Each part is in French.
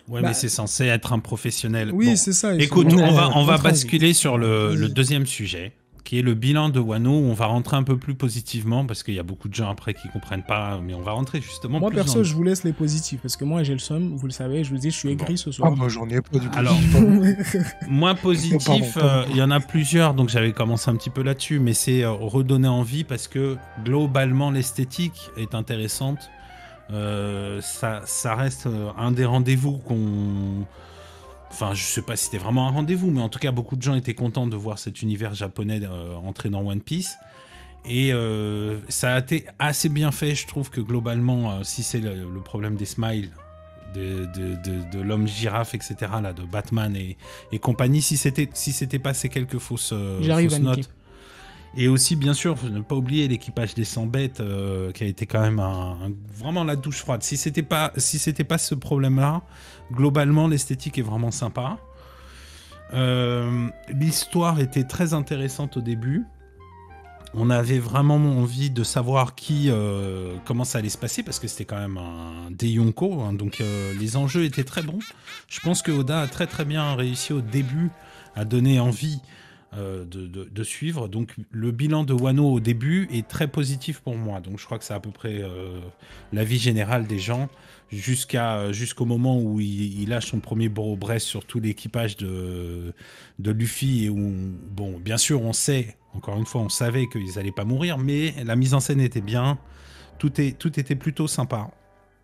Ouais, mais Bah, c'est censé être un professionnel. oui, Bon, c'est ça. Il faut écoute, on va rentrer en vie. basculer sur le Vas-y. deuxième sujet, qui est le bilan de Wano. On va rentrer un peu plus positivement, parce qu'il y a beaucoup de gens après qui comprennent pas, mais on va rentrer justement Moi, plus dans perso, le... je vous laisse les positifs parce que moi, j'ai le seum. Vous le savez, je vous dis, je suis Bon. aigri ce Ah, soir. moi, j'en ai pas du Alors, positif, pas beaucoup. moins Oh, pardon, positif, pas beaucoup. il y en a plusieurs, donc j'avais commencé un petit peu là-dessus, mais c'est redonner envie parce que globalement l'esthétique est intéressante. Ça reste un des rendez-vous qu'on... Enfin, je sais pas si c'était vraiment un rendez-vous, mais en tout cas, beaucoup de gens étaient contents de voir cet univers japonais entrer dans One Piece. Et ça a été assez bien fait, je trouve que globalement, si c'est le problème des smiles, de l'homme girafe, etc., là, de Batman et compagnie, si c'était pas ces quelques J'arrive, fausses Anki. notes. Et aussi, bien sûr, ne pas oublier l'équipage des 100 bêtes, qui a été quand même vraiment la douche froide. Si c'était pas ce problème-là, globalement, l'esthétique est vraiment sympa. L'histoire était très intéressante au début. On avait vraiment envie de savoir comment ça allait se passer parce que c'était quand même un des Yonko, hein, donc les enjeux étaient très bons. Je pense que Oda a très très bien réussi au début à donner envie de suivre. Donc le bilan de Wano au début est très positif pour moi. Donc je crois que c'est à peu près l'avis général des gens jusqu'au moment où il lâche son premier Boro-Bress sur tout l'équipage de Luffy et où, bon, bien sûr, on sait, encore une fois, on savait qu'ils n'allaient pas mourir, mais la mise en scène était bien, tout était plutôt sympa.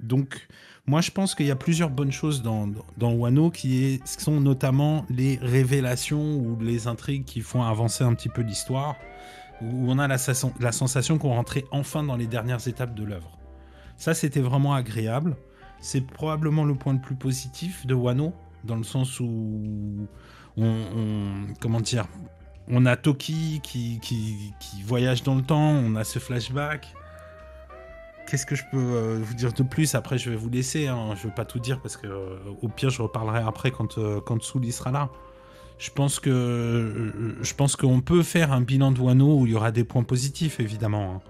Donc, moi, je pense qu'il y a plusieurs bonnes choses dans Wano qui sont notamment les révélations ou les intrigues qui font avancer un petit peu l'histoire, où on a la sensation qu'on rentrait enfin dans les dernières étapes de l'œuvre. Ça, c'était vraiment agréable. C'est probablement le point le plus positif de Wano, dans le sens où comment dire, on a Toki qui voyage dans le temps, on a ce flashback. Qu'est-ce que je peux vous dire de plus? Après, je vais vous laisser, hein. Je ne vais pas tout dire parce que au pire, je reparlerai après quand Souli sera là. Je pense qu'on peut faire un bilan de Wano où il y aura des points positifs, évidemment, hein.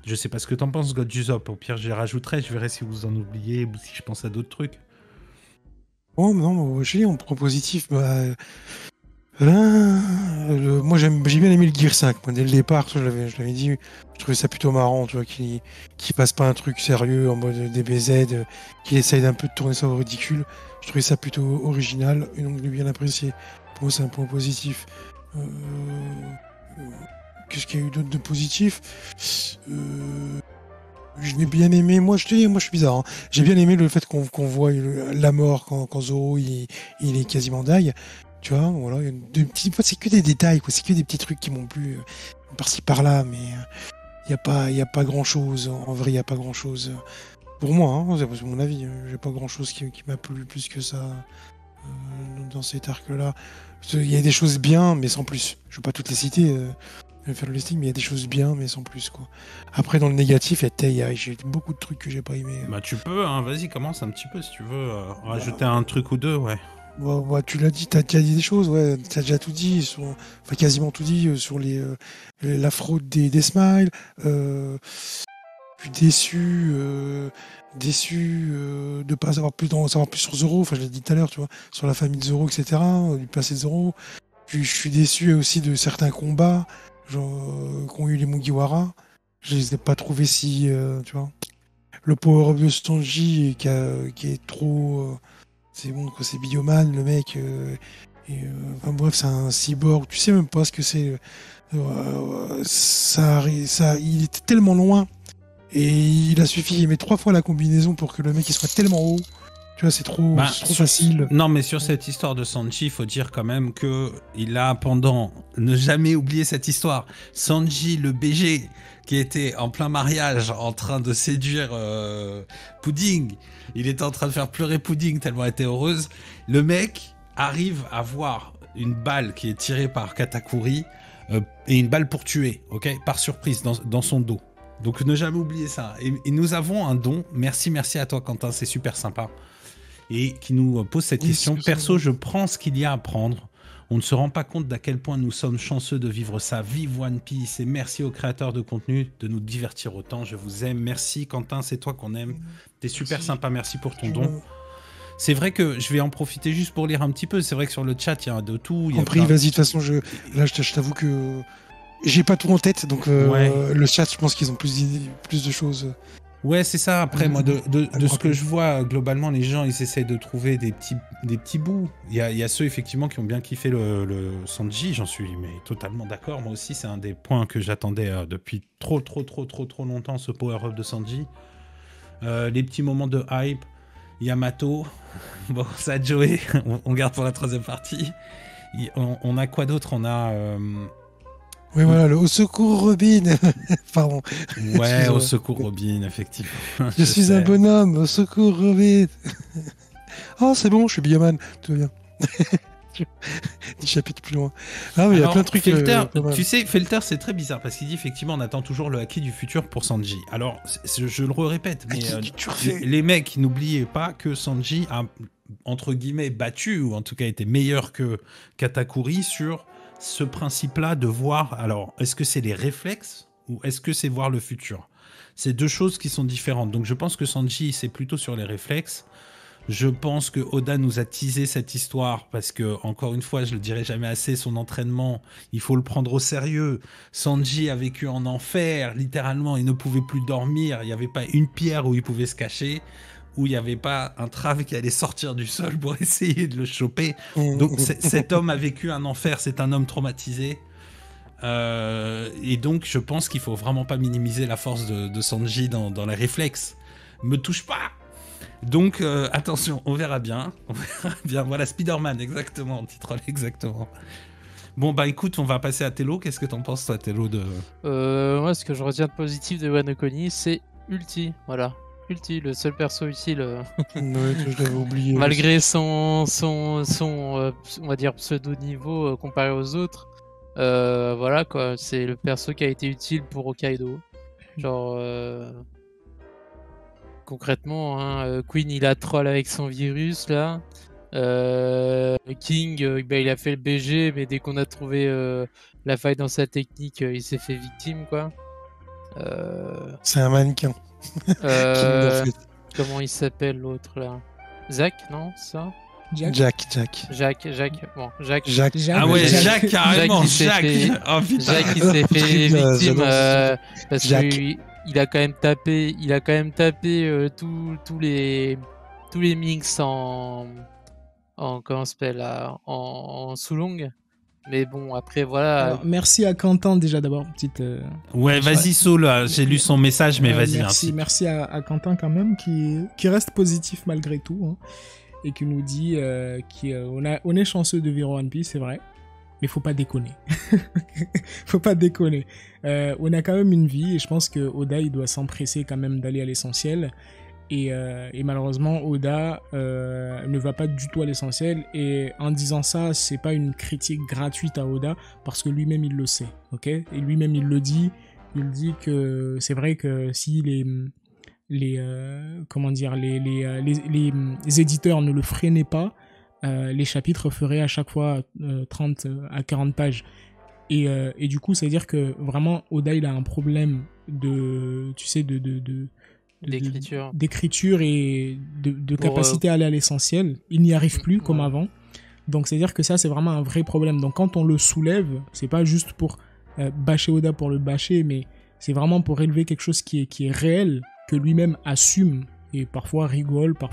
Je sais pas ce que t'en penses, God Usopp. Au pire, je les rajouterai. Je verrai si vous en oubliez ou si je pense à d'autres trucs. Oh, non, moi, je dis, en point positif, moi j'ai bien aimé le Gear 5. Moi, dès le départ, je l'avais dit, je trouvais ça plutôt marrant, tu vois, qu'il fasse pas un truc sérieux en mode DBZ, qu'il essaye d'un peu de tourner ça au ridicule. Je trouvais ça plutôt original, et donc je l'ai bien apprécié. Pour moi, c'est un point positif. Euh, Qu'est-ce qu'il y a eu d'autre de positif? Je l'ai bien aimé. Moi, je te dis, moi, je suis bizarre, hein. J'ai bien aimé le fait qu'on voit la mort quand Zoro il est quasiment die. Tu vois, voilà. Il y a c'est que des détails, quoi. C'est que des petits trucs qui m'ont plu par-ci par-là, mais il y a pas grand-chose. En vrai, il y a pas grand-chose. Pour moi, hein, c'est mon avis. J'ai pas grand-chose qui m'a plu plus que ça dans cet arc-là. Il y a des choses bien, mais sans plus. Je vais pas toutes les citer. Je vais faire le listing, mais il y a des choses bien, mais sans plus, quoi. Après, dans le négatif, j'ai beaucoup de trucs que j'ai pas aimé. Bah, tu peux, hein. Vas-y, commence un petit peu si tu veux. Rajouter un truc ou deux, ouais. Ouais, tu l'as dit, t'as déjà dit des choses, ouais, t'as déjà tout dit, enfin quasiment tout dit sur la fraude des smiles. Je suis déçu de pas savoir plus sur Zoro. Enfin, je l'ai dit tout à l'heure, tu vois, sur la famille de Zoro, etc. Du passé de Zoro. Je suis déçu aussi de certains combats, genre qu'ont eu les Mugiwara. Je les ai pas trouvés si, tu vois. Le power-up de Sanji qui est trop. C'est bon, quoi, c'est Bioman, le mec. Enfin bref, c'est un cyborg. Tu sais même pas ce que c'est. Il était tellement loin. Et il a suffi, il met 3 fois la combinaison pour que le mec il soit tellement haut. Tu vois, c'est trop facile. Non, mais sur cette histoire de Sanji, il faut dire quand même que il a ne jamais oublier cette histoire. Sanji, le BG, qui était en plein mariage, en train de séduire Pudding. Il était en train de faire pleurer Pudding tellement elle était heureuse. Le mec arrive à voir une balle qui est tirée par Katakuri et une balle pour tuer, ok, par surprise dans son dos. Donc ne jamais oublier ça. Et nous avons un don. Merci à toi Quentin, c'est super sympa. Et qui nous pose cette question. Perso, je prends ce qu'il y a à prendre. On ne se rend pas compte d'à quel point nous sommes chanceux de vivre ça. Vive One Piece et merci aux créateurs de contenu de nous divertir autant. Je vous aime. Merci Quentin, c'est toi qu'on aime. T'es super sympa, merci pour ton don. C'est vrai que je vais en profiter juste pour lire un petit peu. C'est vrai que sur le chat, il y a de tout. Compris, vas-y, de toute façon, là, je t'avoue que j'ai pas tout en tête, donc le chat, je pense qu'ils ont plus de choses. Ouais, c'est ça. Après, moi, de ce que je vois, globalement, les gens, ils essayent de trouver des petits bouts. Il y a ceux, effectivement, qui ont bien kiffé le Sanji. J'en suis mais totalement d'accord. Moi aussi, c'est un des points que j'attendais depuis trop longtemps, ce power-up de Sanji. Les petits moments de hype. Yamato. Bon, ça, Joey, on garde pour la troisième partie. On a quoi d'autre? On a... Oui, voilà, le au secours Robin. Pardon. Ouais, au secours Robin, effectivement. Je suis un bonhomme, au secours Robin. Oh, c'est bon, je suis Bioman, tout va bien. 10 chapitres plus loin. Ah, mais il y a plein de trucs. Felter, tu sais, Felter, c'est très bizarre parce qu'il dit effectivement, on attend toujours le Haki du futur pour Sanji. Alors, je le répète, mais les mecs, n'oubliez pas que Sanji a, entre guillemets, battu, ou en tout cas été meilleur que Katakuri sur ce principe-là de voir. Alors, est-ce que c'est les réflexes ou est-ce que c'est voir le futur? C'est deux choses qui sont différentes. Donc, je pense que Sanji, c'est plutôt sur les réflexes. Je pense que Oda nous a teasé cette histoire parce que, encore une fois, je le dirai jamais assez, son entraînement, il faut le prendre au sérieux. Sanji a vécu en enfer, littéralement, il ne pouvait plus dormir, il n'y avait pas une pierre où il pouvait se cacher, où il n'y avait pas un trave qui allait sortir du sol pour essayer de le choper. Donc cet homme a vécu un enfer, c'est un homme traumatisé. Et donc je pense qu'il faut vraiment pas minimiser la force de Sanji dans les réflexes. Me touche pas! Donc attention, on verra bien. Voilà, Spider-Man, exactement, on titre exactement. Bon bah écoute, on va passer à Tello. Qu'est-ce que t'en penses toi, Tello Moi, ce que je retiens de positif de Wano Kuni, c'est Ulti, voilà. Ulti, le seul perso utile. Ouais, je l'avais oublié. Malgré son on va dire pseudo-niveau comparé aux autres. Voilà quoi, c'est le perso qui a été utile pour Hokkaido. Genre, concrètement, hein, Queen il a troll avec son virus là. King, il a fait le BG, mais dès qu'on a trouvé la faille dans sa technique, il s'est fait victime quoi. C'est un mannequin. Comment il s'appelle l'autre là? Zach, non, ça? Jacques. Bon, Jacques. Ah ouais, Jacques, carrément, Jacques. Oh putain. Jacques, il s'est fait victime parce qu'il a quand même tapé tous les mix en comment ça s'appelle là, en Sulong. Mais bon, après voilà. Alors, merci à Quentin déjà d'abord, petite. Ouais, vas-y Soul, j'ai lu son message, mais vas-y. Merci à Quentin quand même qui reste positif malgré tout, hein, et qui nous dit on est chanceux de vivre One Piece, c'est vrai, mais faut pas déconner. Faut pas déconner. On a quand même une vie et je pense que Oda il doit s'empresser quand même d'aller à l'essentiel. Et malheureusement, Oda ne va pas du tout à l'essentiel. Et en disant ça, c'est pas une critique gratuite à Oda, parce que lui-même il le sait, ok? Et lui-même il le dit. Il dit que c'est vrai que si les éditeurs ne le freinaient pas, les chapitres feraient à chaque fois 30 à 40 pages. Et du coup, ça veut dire que vraiment Oda il a un problème d'écriture et de capacité à aller à l'essentiel. Il n'y arrive plus comme avant. Donc c'est à dire que ça c'est vraiment un vrai problème. Donc quand on le soulève, c'est pas juste pour bâcher Oda pour le bâcher, mais c'est vraiment pour élever quelque chose qui est réel, que lui-même assume et parfois rigole pas.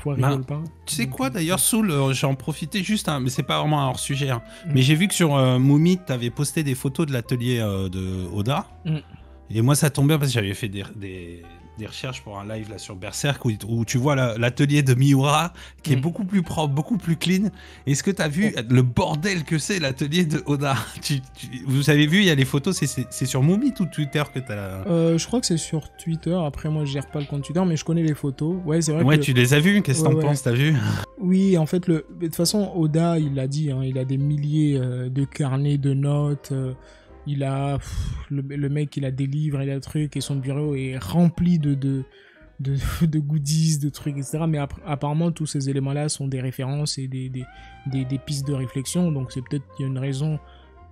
Tu sais quoi d'ailleurs, Soul, j'en profitais juste, hein, mais c'est pas vraiment un hors sujet, hein. Mais j'ai vu que sur Mumi t'avais posté des photos de l'atelier de Oda. Et moi ça tombait parce que j'avais fait des recherches pour un live là sur Berserk où tu vois l'atelier de Miura qui est beaucoup plus propre, beaucoup plus clean. Est-ce que tu as vu le bordel que c'est l'atelier de Oda? Vous avez vu, il y a les photos, c'est sur Mumit ou Twitter que tu as je crois que c'est sur Twitter. Après moi je gère pas le compte Twitter, mais je connais les photos. Ouais, c'est vrai. Ouais, tu les as vues? Qu'est-ce que t'en penses? T'as vu? Oui, en fait, de toute façon, Oda, il l'a dit, hein, il a des milliers de carnets de notes. Il a le mec, il a des livres, il a des trucs, et son bureau est rempli de goodies, de trucs, etc. Mais apparemment, tous ces éléments-là sont des références et des pistes de réflexion. Donc, c'est peut-être qu'il y a une raison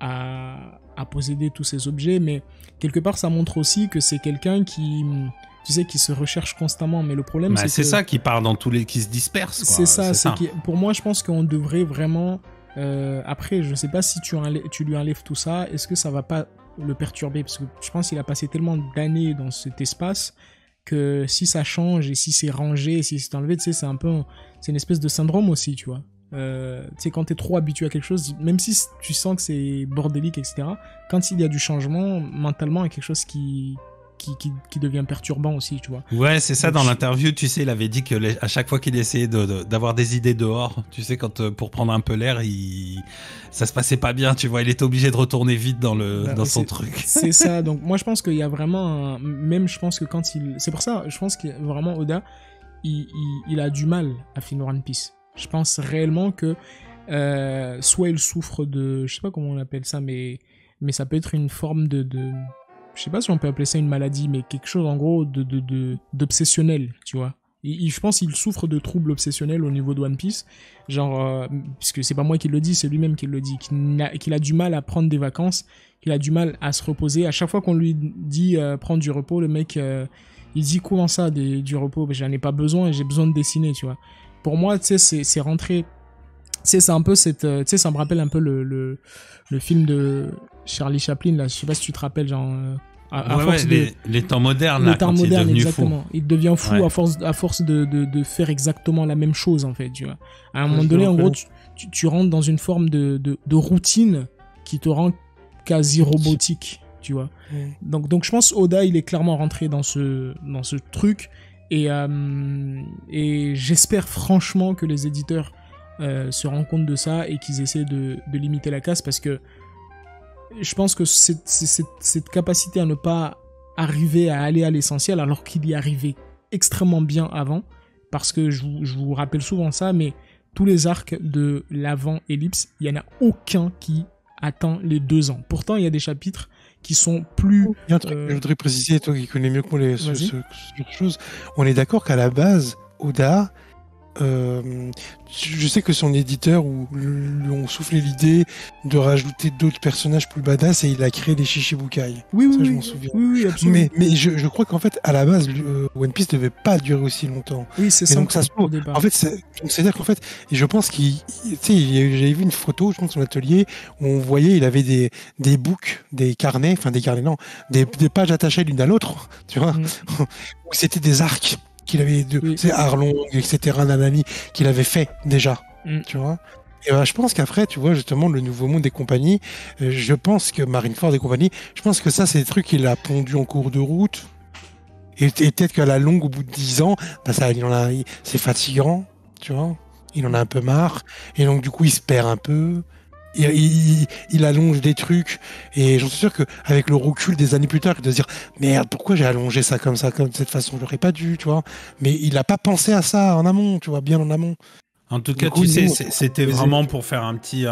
à posséder tous ces objets. Mais quelque part, ça montre aussi que c'est quelqu'un qui... tu sais, qui se recherchent constamment. Mais le problème, c'est ça qui part dans tous les... qui se dispersent, quoi. C'est ça. Pour moi, je pense qu'on devrait vraiment... après, je sais pas si tu lui enlèves tout ça, est-ce que ça va pas le perturber? Parce que je pense qu'il a passé tellement d'années dans cet espace que si ça change et si c'est rangé, si c'est enlevé, tu sais, c'est une espèce de syndrome aussi, tu vois. Tu sais, quand t'es trop habitué à quelque chose, même si tu sens que c'est bordélique, etc., quand il y a du changement, mentalement, il y a quelque chose qui devient perturbant aussi, tu vois. Ouais, c'est ça. Donc, dans l'interview, tu sais, il avait dit que à chaque fois qu'il essayait d'avoir des idées dehors, tu sais, pour prendre un peu l'air, ça se passait pas bien, tu vois. Il était obligé de retourner vite dans son truc. C'est ça. Donc moi, je pense qu'il y a vraiment même je pense que c'est pour ça, je pense que vraiment Oda, il a du mal à finir One Piece. Je pense réellement que soit il souffre de, je sais pas comment on appelle ça, mais ça peut être une forme de je sais pas si on peut appeler ça une maladie, mais quelque chose en gros d'obsessionnel, tu vois. Je pense qu'il souffre de troubles obsessionnels au niveau de One Piece, genre, puisque c'est pas moi qui le dis, c'est lui-même qui le dit, qu'il a du mal à prendre des vacances, qu'il a du mal à se reposer. À chaque fois qu'on lui dit prendre du repos, le mec, il dit comment ça, du repos? J'en ai pas besoin, j'ai besoin de dessiner, tu vois. Pour moi, tu sais, c'est rentré... c'est un peu cette... tu sais, ça me rappelle un peu le film de Charlie Chaplin, là, je sais pas si tu te rappelles, genre... les temps modernes, là, quand il est devenu exactement. fou. Il devient fou à force de faire exactement la même chose, en fait, tu vois. À un moment donné, en gros, tu rentres dans une forme de routine qui te rend quasi robotique, tu vois. Donc je pense Oda, il est clairement rentré dans ce truc, et j'espère franchement que les éditeurs se rendent compte de ça et qu'ils essaient de limiter la casse, parce que je pense que cette capacité à ne pas arriver à aller à l'essentiel alors qu'il y arrivait extrêmement bien avant, parce que je vous rappelle souvent ça, mais tous les arcs de l'avant-ellipse, il n'y en a aucun qui atteint les 2 ans. Pourtant, il y a des chapitres qui sont plus... Il y a un truc que je voudrais préciser, toi qui connais mieux que moi ce choses. On est d'accord qu'à la base, Oda... je sais que son éditeur lui ont soufflé l'idée de rajouter d'autres personnages plus badass et il a créé les Shichibukai. Oui, ça, je m'en souviens. Oui, absolument. Mais je crois qu'en fait, à la base, One Piece devait pas durer aussi longtemps. Oui, c'est ça. Donc ça se trouve. En fait, c'est-à-dire qu'en fait, et je pense j'avais vu une photo, je pense, son atelier où on voyait, il avait des books, des carnets, des pages attachées l'une à l'autre, tu vois, où c'était des arcs qu'il avait c'est Arlong, etc., Nanani, qu'il avait fait déjà, tu vois. Et je pense qu'après, tu vois, justement, le Nouveau Monde et compagnie, je pense que Marineford et compagnie, je pense que ça, c'est des trucs qu'il a pondu en cours de route. Et peut-être qu'à la longue, au bout de 10 ans, c'est fatigant, tu vois. Il en a un peu marre. Et donc, du coup, il se perd un peu. Il allonge des trucs, et j'en suis sûr qu'avec le recul des années plus tard, il doit se dire merde, pourquoi j'ai allongé ça comme de cette façon, j'aurais pas dû, tu vois. Mais il a pas pensé à ça en amont, tu vois, bien en amont. En tout cas, tu sais, c'était vraiment pour faire un petit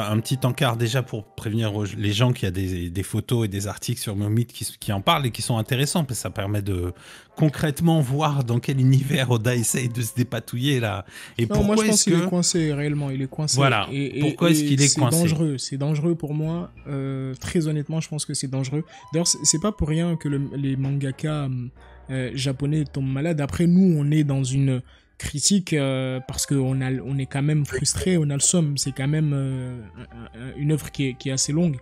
encart déjà pour prévenir les gens qu'il y a des photos et des articles sur Momit qui en parlent et qui sont intéressants, parce que ça permet de concrètement voir dans quel univers Oda essaye de se dépatouiller là. Et non, moi je pense qu'il est coincé réellement, il est coincé. Voilà. Pourquoi est-ce qu'il est coincé ? C'est dangereux pour moi. Très honnêtement, je pense que c'est dangereux. D'ailleurs, c'est pas pour rien que les mangaka japonais tombent malades. Après, nous, on est dans une critique parce qu'on est quand même frustré, on a le somme, c'est quand même une œuvre qui est assez longue,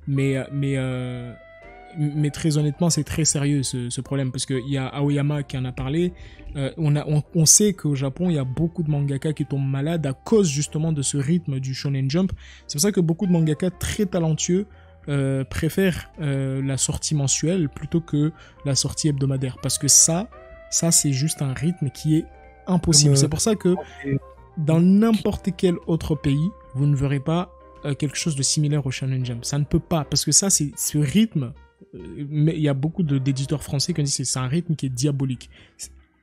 mais très honnêtement c'est très sérieux ce problème, parce qu'il y a Aoyama qui en a parlé. On sait qu'au Japon il y a beaucoup de mangaka qui tombent malades à cause justement de ce rythme du Shonen Jump. C'est pour ça que beaucoup de mangaka très talentueux préfèrent la sortie mensuelle plutôt que la sortie hebdomadaire, parce que ça c'est juste un rythme qui est impossible. C'est pour ça que dans n'importe quel autre pays, vous ne verrez pas quelque chose de similaire au Shonen Jump. Ça ne peut pas, parce que ça, c'est ce rythme. Mais il y a beaucoup d'éditeurs français qui disent que c'est un rythme qui est diabolique.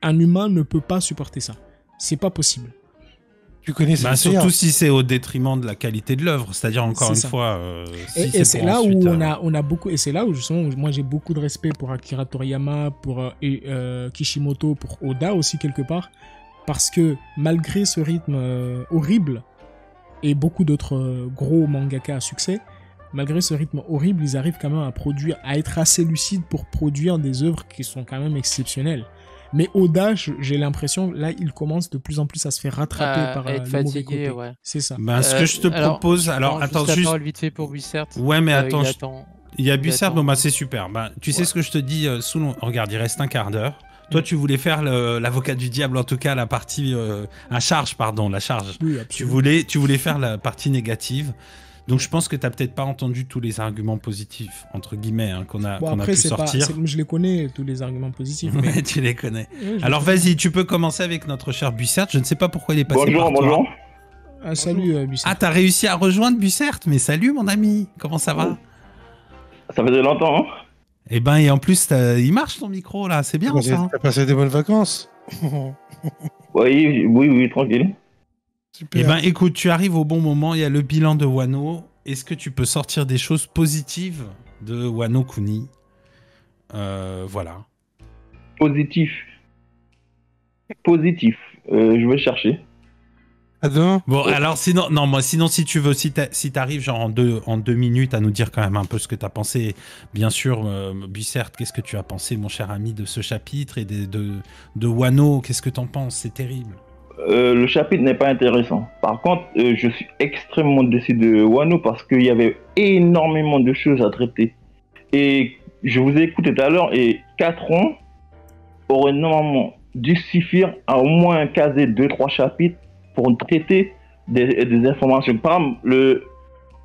Un humain ne peut pas supporter ça. C'est pas possible. Tu connais surtout si c'est au détriment de la qualité de l'œuvre, c'est-à-dire encore une fois. Et c'est là où on a beaucoup, et c'est là où justement moi j'ai beaucoup de respect pour Akira Toriyama, pour Kishimoto, pour Oda aussi quelque part, parce que malgré ce rythme horrible et beaucoup d'autres gros mangaka à succès, malgré ce rythme horrible, ils arrivent quand même à être assez lucides pour produire des œuvres qui sont quand même exceptionnelles. Mais Oda, j'ai l'impression, là, il commence de plus en plus à se faire rattraper par être le mauvais fatigué, côté. ouais. C'est ça. Ben, ce que je te propose, alors attends juste juste. la parole vite fait pour Bussert. Ouais, mais attends, il y a Bussert, attend. bon bah c'est super. Bah, tu sais ce que je te dis, regarde, il reste un quart d'heure. Toi, tu voulais faire l'avocat du diable, en tout cas la partie, la charge. Oui, Tu voulais faire la partie négative. Donc je pense que tu n'as peut-être pas entendu tous les arguments positifs, entre guillemets, hein, qu'on a pu sortir. Je les connais, tous les arguments positifs. Mais... Ouais, tu les connais. Alors vas-y, tu peux commencer avec notre cher Bussert. Je ne sais pas pourquoi il est passé par toi. Bonjour. Salut Bussert. Ah, t'as réussi à rejoindre Bussert? Mais salut mon ami, comment ça va? Ça faisait longtemps, hein? Eh ben, et en plus, il marche ton micro là, c'est bien ça. T'as passé des bonnes vacances? Oui, tranquille. Super. Eh ben, écoute, tu arrives au bon moment, il y a le bilan de Wano. Est-ce que tu peux sortir des choses positives de Wano Kuni? Voilà. Positif. Je vais chercher. Bon, alors sinon si tu veux, si t'arrives genre en deux minutes à nous dire quand même un peu ce que t'as pensé, bien sûr, Bussert, qu'est-ce que tu as pensé, mon cher ami, de ce chapitre et de Wano, qu'est-ce que t'en penses? C'est terrible. Le chapitre n'est pas intéressant. Par contre, je suis extrêmement déçu de Wano parce qu'il y avait énormément de choses à traiter. Et je vous ai écouté tout à l'heure et 4 ans auraient normalement dû suffire à au moins caser 2-3 chapitres pour traiter des informations. Par exemple, le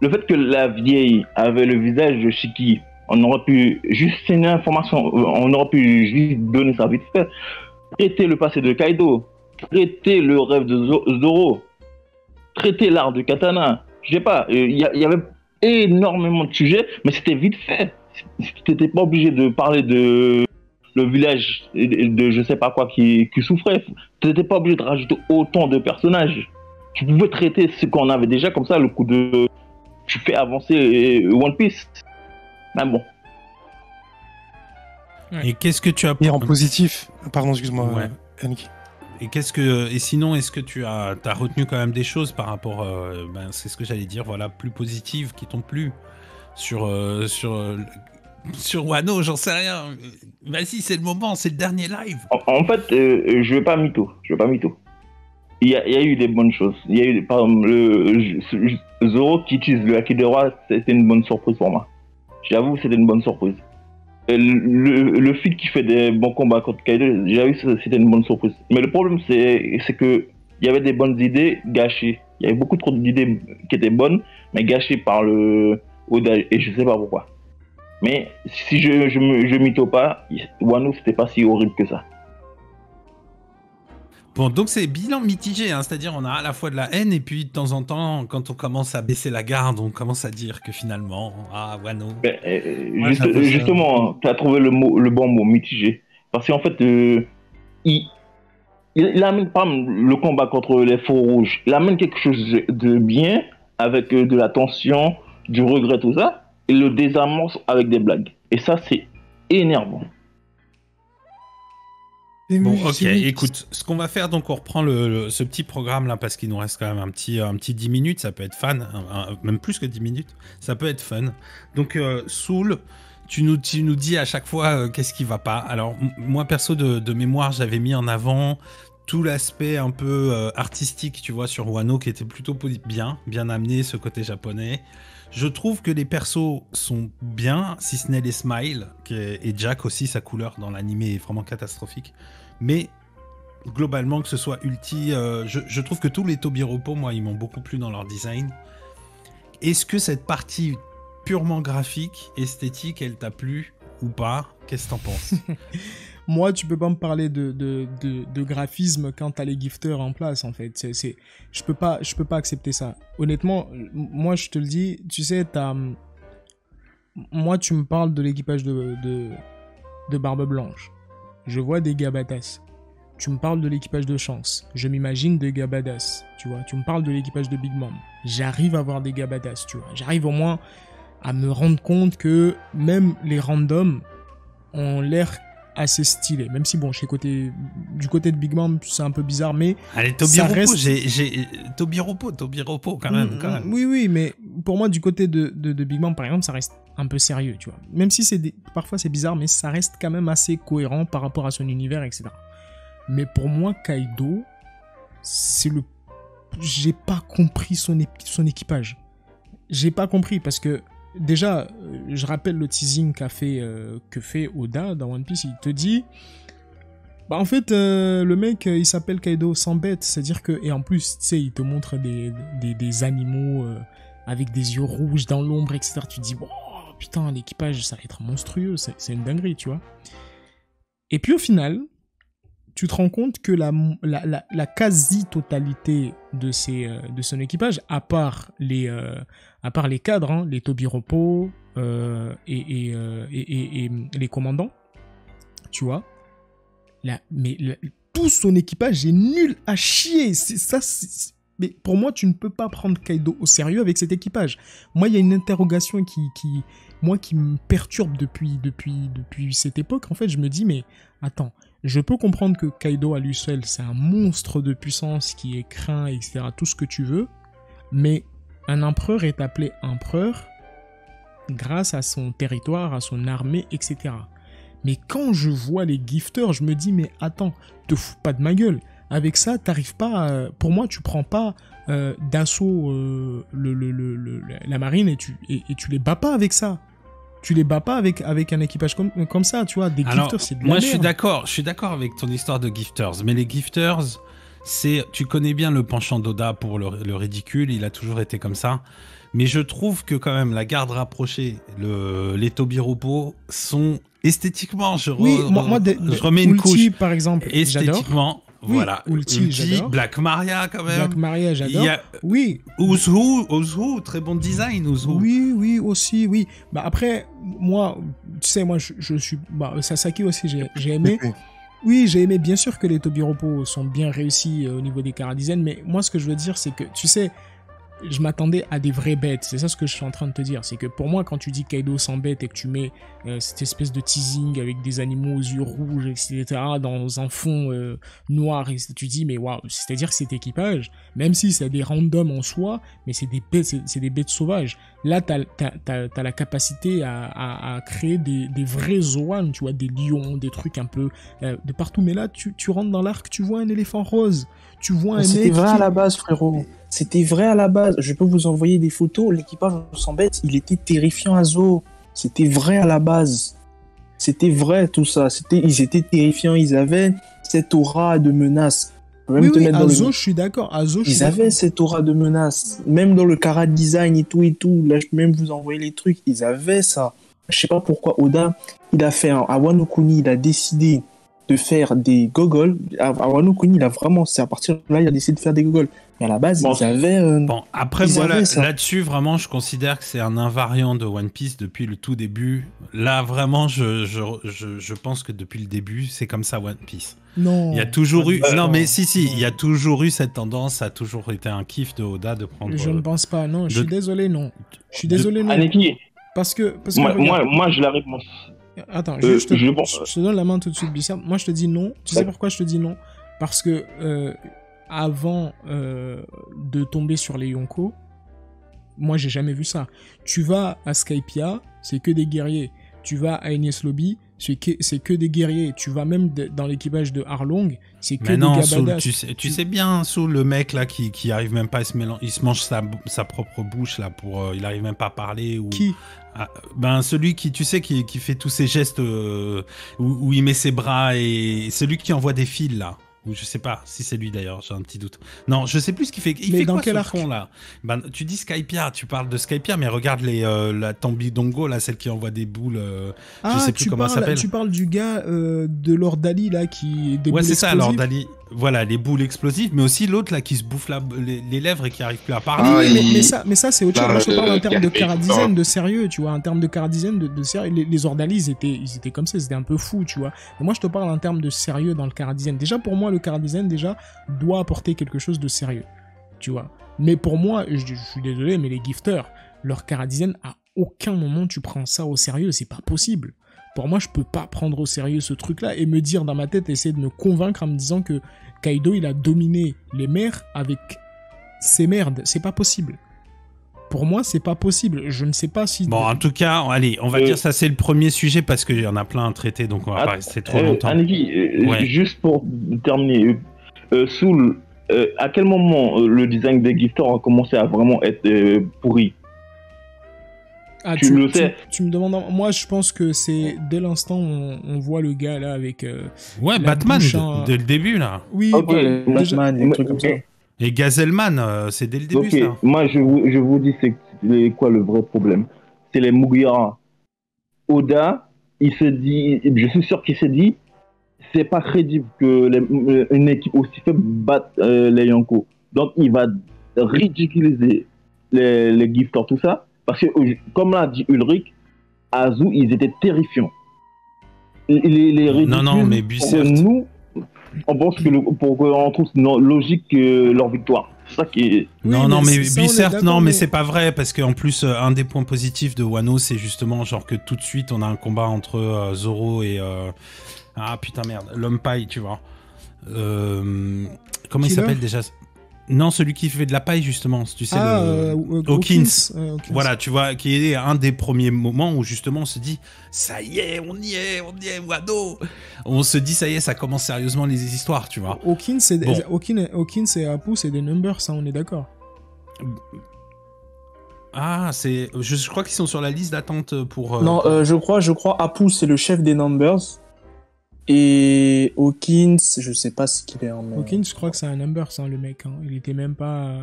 fait que la vieille avait le visage de Shiki, on aurait pu juste c'est une information, on aurait pu juste donner ça vite fait. Traiter le passé de Kaido, traiter le rêve de Zoro, traiter l'art de Katana. Je sais pas, il y avait énormément de sujets, mais c'était vite fait. T'étais pas obligé de parler de le village de je sais pas quoi qui souffrait. T'étais pas obligé de rajouter autant de personnages. Tu pouvais traiter ce qu'on avait déjà comme ça, le coup de tu fais avancer One Piece. Mais bon. Et qu'est-ce que tu as en positif? Pardon, excuse-moi, ouais. Annick. Et sinon, est-ce que tu as retenu quand même des choses par rapport, c'est ce que j'allais dire, voilà, plus positives qui t'ont plu sur Wano, j'en sais rien. Vas-y, c'est le moment, c'est le dernier live. En fait, je vais pas mytho. Il y a eu des bonnes choses. Il y a eu, par exemple, le Zoro qui utilise le Haki de Roi, c'était une bonne surprise pour moi. J'avoue, c'était une bonne surprise. Le feat qui fait des bons combats contre Kaido, j'avoue, c'était une bonne surprise. Mais le problème, c'est que il y avait des bonnes idées gâchées. Il y avait beaucoup trop d'idées qui étaient bonnes, mais gâchées par le Oda, et je sais pas pourquoi. Mais si je mytho pas, Wano, c'était pas si horrible que ça. Bon, donc c'est bilan mitigé, hein, c'est-à-dire on a à la fois de la haine et puis de temps en temps, quand on commence à baisser la garde, on commence à dire que finalement, Wano... Justement, tu as trouvé le bon mot, mitigé. Parce qu'en fait, il amène pas le combat contre les faux rouges, il amène quelque chose de bien, avec de la tension, du regret, tout ça, et le désamorce avec des blagues. Et ça, c'est énervant. Bon, ok, écoute, ce qu'on va faire, donc on reprend ce petit programme là parce qu'il nous reste quand même un petit 10 minutes, ça peut être fun, même plus que 10 minutes, ça peut être fun. Donc Soul, tu nous dis à chaque fois qu'est-ce qui va pas. Alors moi perso de mémoire, j'avais mis en avant tout l'aspect un peu artistique, tu vois, sur Wano qui était plutôt bien amené, ce côté japonais. Je trouve que les persos sont bien, si ce n'est les smiles, et Jack aussi, sa couleur dans l'animé est vraiment catastrophique. Mais globalement, que ce soit Ulti, je trouve que tous les Tobiropo, moi, ils m'ont beaucoup plu dans leur design. Est-ce que cette partie purement graphique, esthétique, elle t'a plu ou pas? Qu'est-ce que t'en penses? Moi, tu peux pas me parler de graphisme quand t'as les gifters en place, en fait. Je peux pas accepter ça. Honnêtement, moi, je te le dis, tu sais, moi, tu me parles de l'équipage de Barbe Blanche. Je vois des gars badass. Tu me parles de l'équipage de Chance. Je m'imagine des gars badass, tu vois. Tu me parles de l'équipage de Big Mom. J'arrive à voir des gars badass, tu vois. J'arrive au moins à me rendre compte que même les randoms ont l'air assez stylé, même si bon, du côté de Big Mom, c'est un peu bizarre, mais allez, Tobiropo, j'ai Tobiropo quand même. Oui, mais pour moi, du côté de Big Mom, par exemple, ça reste un peu sérieux, tu vois. Même si parfois c'est bizarre, mais ça reste quand même assez cohérent par rapport à son univers, etc. Mais pour moi, Kaido, c'est le... J'ai pas compris son équipage. J'ai pas compris parce que, déjà, je rappelle le teasing que fait Oda dans One Piece. Il te dit... Bah en fait, le mec, il s'appelle Kaido sans bête. C'est-à-dire que... Et en plus, tu sais, il te montre des animaux avec des yeux rouges dans l'ombre, etc. Tu te dis, oh, putain, l'équipage, ça va être monstrueux. C'est une dinguerie, tu vois. Et puis au final... tu te rends compte que la quasi-totalité de son équipage, à part les cadres, hein, les Tobiropo et les commandants, tu vois, tout son équipage est nul à chier. Mais pour moi, tu ne peux pas prendre Kaido au sérieux avec cet équipage. Moi, il y a une interrogation qui me perturbe depuis cette époque. En fait, je me dis, mais attends, je peux comprendre que Kaido à lui seul, c'est un monstre de puissance qui est craint, etc., tout ce que tu veux, mais un empereur est appelé empereur grâce à son territoire, à son armée, etc. Mais quand je vois les gifters, je me dis, mais attends, te fous pas de ma gueule. Avec ça, t'arrives pas pour moi, tu prends pas d'assaut la marine et tu les bats pas avec ça. Tu les bats pas avec un équipage comme ça, tu vois. Des gifters, c'est de la merde. Moi, je suis d'accord avec ton histoire de gifters, mais les gifters, tu connais bien le penchant d'Oda pour le ridicule, il a toujours été comme ça. Mais je trouve que quand même la garde rapprochée, les Tobiropo sont esthétiquement, je remets une couche. Par exemple, esthétiquement. Oui, voilà, Ulti, Black Maria quand même. Black Maria, j'adore. Oui. Ouzou, très bon design, Ouzou. Oui, aussi, oui. Bah après, moi, tu sais, moi, je suis... Bah, Sasaki aussi, j'ai aimé. Oui, j'ai aimé, bien sûr que les Tobiropo sont bien réussis au niveau des chara-design, mais moi, ce que je veux dire, c'est que, tu sais, je m'attendais à des vraies bêtes. C'est ça ce que je suis en train de te dire. C'est que pour moi, quand tu dis Kaido sans bête et que tu mets cette espèce de teasing avec des animaux aux yeux rouges, etc., dans un fond noir, et tu dis, mais waouh, c'est-à-dire que cet équipage, même si c'est des randoms en soi, mais c'est des bêtes sauvages. Là, t'as la capacité à créer des vrais Zoan, tu vois, des lions, des trucs un peu de partout. Mais là, tu rentres dans l'arc, tu vois un éléphant rose. Tu vois un mec. C'était vrai à la base, frérot. C'était vrai à la base. Je peux vous envoyer des photos. L'équipage sans bête, il était terrifiant à Zo. C'était vrai à la base. C'était vrai tout ça. Ils étaient terrifiants. Ils avaient cette aura de menace. Oui, à Zo, je suis d'accord. Ils avaient cette aura de menace. Même dans le chara design et tout. Là, je peux même vous envoyer les trucs. Ils avaient ça. Je sais pas pourquoi Oda, il a fait à Wano Kuni, il a décidé de faire des gogoles. À Wano Kuni, il a vraiment, c'est à partir de là, il a décidé de faire des gogoles. Mais à la base, ils avaient... Bon, après, moi, là-dessus, vraiment, je considère que c'est un invariant de One Piece depuis le tout début. Là, vraiment, je pense que depuis le début, c'est comme ça, One Piece. Non. Il y a toujours eu... Non, mais si, il y a toujours eu cette tendance, ça a toujours été un kiff de Oda de prendre... Je ne pense pas, non. Je suis désolé, non. Je suis désolé, non. Aneki. Parce que moi, j'ai la réponse. Attends, je te donne la main tout de suite, Bissard. Moi, je te dis non. Tu sais pourquoi je te dis non? Parce que avant de tomber sur les Yonko, moi, j'ai jamais vu ça. Tu vas à Skypiea, c'est que des guerriers. Tu vas à Enies Lobby, c'est que des guerriers. Tu vas même dans l'équipage de Arlong, c'est que des gabadas. Tu sais bien, Soul, le mec là qui arrive même pas à se mélanger, il se mange sa propre bouche là pour, il arrive même pas à parler. Ou... Qui? Celui qui, tu sais, qui fait tous ces gestes où il met ses bras, et celui qui envoie des fils là. Ou je sais pas si c'est lui d'ailleurs, j'ai un petit doute. Non, je sais plus ce qu'il fait. Il mais fait dans quoi quel ce arc fond là? Tu dis Skypiea, tu parles de Skypiea, mais regarde la Tambidongo là, celle qui envoie des boules. Je sais plus comment ça s'appelle. Tu parles du gars de Lord Dali là qui des ouais, boules c'est ça, explosives. Lord Dali. Voilà, les boules explosives, mais aussi l'autre là qui se bouffe les lèvres et qui arrive plus à parler. Mais ça c'est autre chose. Moi, je te parle en termes de chara-design, de sérieux, tu vois, en termes de chara-design, de sérieux. Les Ordali, ils étaient comme ça, c'était un peu fou, tu vois. Et moi, je te parle en termes de sérieux dans le chara-design. Déjà, pour moi, le chara-design, doit apporter quelque chose de sérieux, tu vois. Mais pour moi, je suis désolé, mais les gifters, leur chara-design, à aucun moment tu prends ça au sérieux, c'est pas possible. Pour moi, je peux pas prendre au sérieux ce truc-là et me dire dans ma tête, essayer de me convaincre en me disant que Kaido, il a dominé les mers avec ses merdes. C'est pas possible. Pour moi, c'est pas possible. Je ne sais pas si... Bon, en tout cas, allez, on va dire ça, c'est le premier sujet parce qu'il y en a plein à traiter, donc on va pas rester trop longtemps. Aniki, Ouais. juste pour terminer, Soul, à quel moment le design des gifters a commencé à vraiment être pourri? Ah, tu le sais. Tu me demandes... Moi, je pense que c'est dès l'instant où on voit le gars là avec... Ouais, la Batman, bouche, dès le début, là. Oui, Ok, déjà- Batman, des trucs comme ça. Et Gazelman, c'est dès le début, Ok, ça. moi je vous dis c'est quoi le vrai problème. C'est les Mugiwara. Oda, il se dit, je suis sûr qu'il s'est dit, c'est pas crédible que une équipe aussi faible batte les Yonko. Donc il va ridiculiser les gifters, tout ça. Parce que, comme l'a dit Ulrich, Azu, ils étaient terrifiants. Les ridicules, Non, mais Bussert. nous, on pense que pour qu'on trouve logique leur victoire. C'est ça qui est. Oui, non, mais ça, on est certes, d'accord, non, mais mais- c'est pas vrai, parce qu'en plus, un des points positifs de Wano, c'est justement genre que tout de suite, on a un combat entre Zoro et... ah putain, merde, l'homme paille, tu vois. Comment il Killer s'appelle déjà? Non, celui qui fait de la paille, justement, tu sais, Hawkins. Hawkins. Voilà, tu vois, qui est un des premiers moments où justement on se dit ça y est, on y est, Wano. On se dit ça y est, ça commence sérieusement les histoires, tu vois. Hawkins, c'est Bon. Hawkins et Apu, c'est des numbers, ça, on est d'accord. Ah, je crois qu'ils sont sur la liste d'attente pour. Non, je crois Apu, c'est le chef des Numbers. Et Hawkins, je sais pas ce qu'il est en. Hawkins, je crois que c'est un numbers, hein, le mec. Hein. Il était même pas.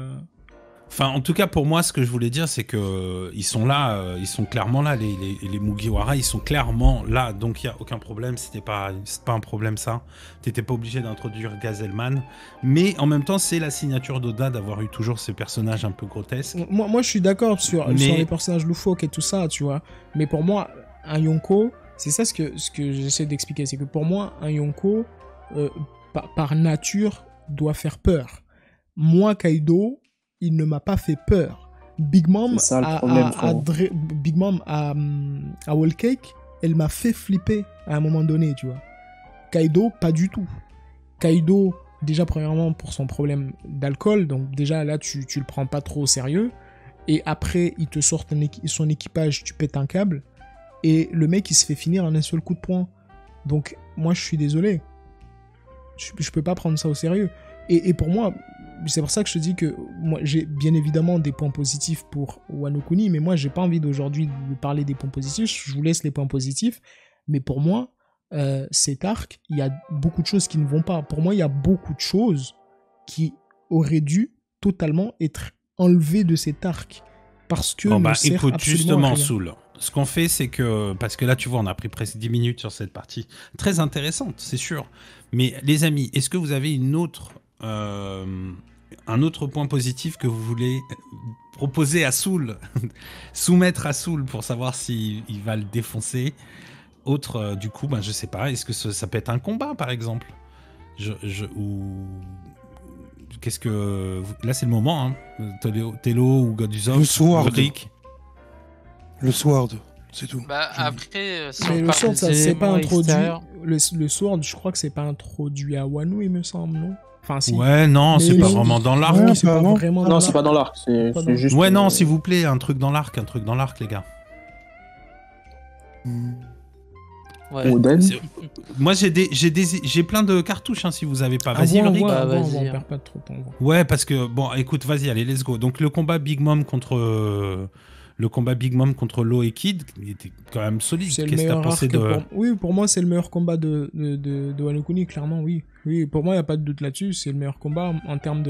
Enfin, en tout cas, pour moi, ce que je voulais dire, c'est que ils sont là, ils sont clairement là, les Mugiwara, ils sont clairement là, donc il y a aucun problème. C'est pas un problème ça. T'étais pas obligé d'introduire Gazelman, mais en même temps, c'est la signature d'Oda d'avoir eu toujours ces personnages un peu grotesques. Moi, je suis d'accord sur Mais- les personnages loufoques et tout ça, tu vois. Mais pour moi, un Yonko, c'est ça ce que j'essaie d'expliquer, c'est que pour moi, un Yonko, par nature, doit faire peur. Moi, Kaido, il ne m'a pas fait peur. Big Mom C'est ça, le problème, frérot. Big Mom à Whole Cake, elle m'a fait flipper à un moment donné, tu vois. Kaido, pas du tout. Kaido, déjà premièrement pour son problème d'alcool, donc déjà là tu le prends pas trop au sérieux. Et après, il te sort son équipage, tu pètes un câble. Et le mec, il se fait finir en un seul coup de poing. Donc, moi, je suis désolé. Je peux pas prendre ça au sérieux. Et pour moi, c'est pour ça que je te dis que moi, j'ai bien évidemment des points positifs pour Wano Kuni, mais moi, j'ai pas envie d'aujourd'hui de parler des points positifs. Je vous laisse les points positifs. Mais pour moi, cet arc, il y a beaucoup de choses qui ne vont pas. Pour moi, il y a beaucoup de choses qui auraient dû totalement être enlevées de cet arc. Parce que Bon, ne bah, sert écoute, absolument justement, à rien. Soul, ce qu'on fait, c'est que, parce que là, tu vois, on a pris presque 10 minutes sur cette partie, très intéressante, c'est sûr. Mais les amis, est-ce que vous avez un autre point positif que vous voulez proposer à Soul, soumettre à Soul pour savoir s'il va le défoncer? Autre, du coup, ben, je sais pas, est-ce que ça peut être un combat, par exemple? Ou... Qu'est-ce que... Là, c'est le moment, hein. Tello ou Goduzov, Le Sword. Ulrich. Le Sword, c'est tout. Bah, après, si Mais on le parle sword, des ça c'est pas éléments introduit. extérieurs- Le sword, je crois que c'est pas introduit à Wano, il me semble, non? Enfin, si. Ouais, non, Mais c'est pas non. vraiment dans l'arc. Ouais, c'est pas apparemment. vraiment dans Non, c'est l'arc. pas dans l'arc, Pas dans- c'est juste. Ouais, non, s'il vous plaît, un truc dans l'arc, les gars. Ouais. Oden. C'est- Moi, j'ai plein de cartouches, hein, si vous avez pas. Vas-y, Ulrich. Bah, on vas-y. perd pas trop de temps. Ouais, parce que, bon, écoute, vas-y, allez, let's go. Donc, le combat Big Mom contre Law et Kid, il était quand même solide. C'est le Qu'est-ce que t'as meilleur pensé arc. de... Oui, pour moi, c'est le meilleur combat de Wano Kuni, clairement, oui. Oui, pour moi, il n'y a pas de doute là-dessus. C'est le meilleur combat en termes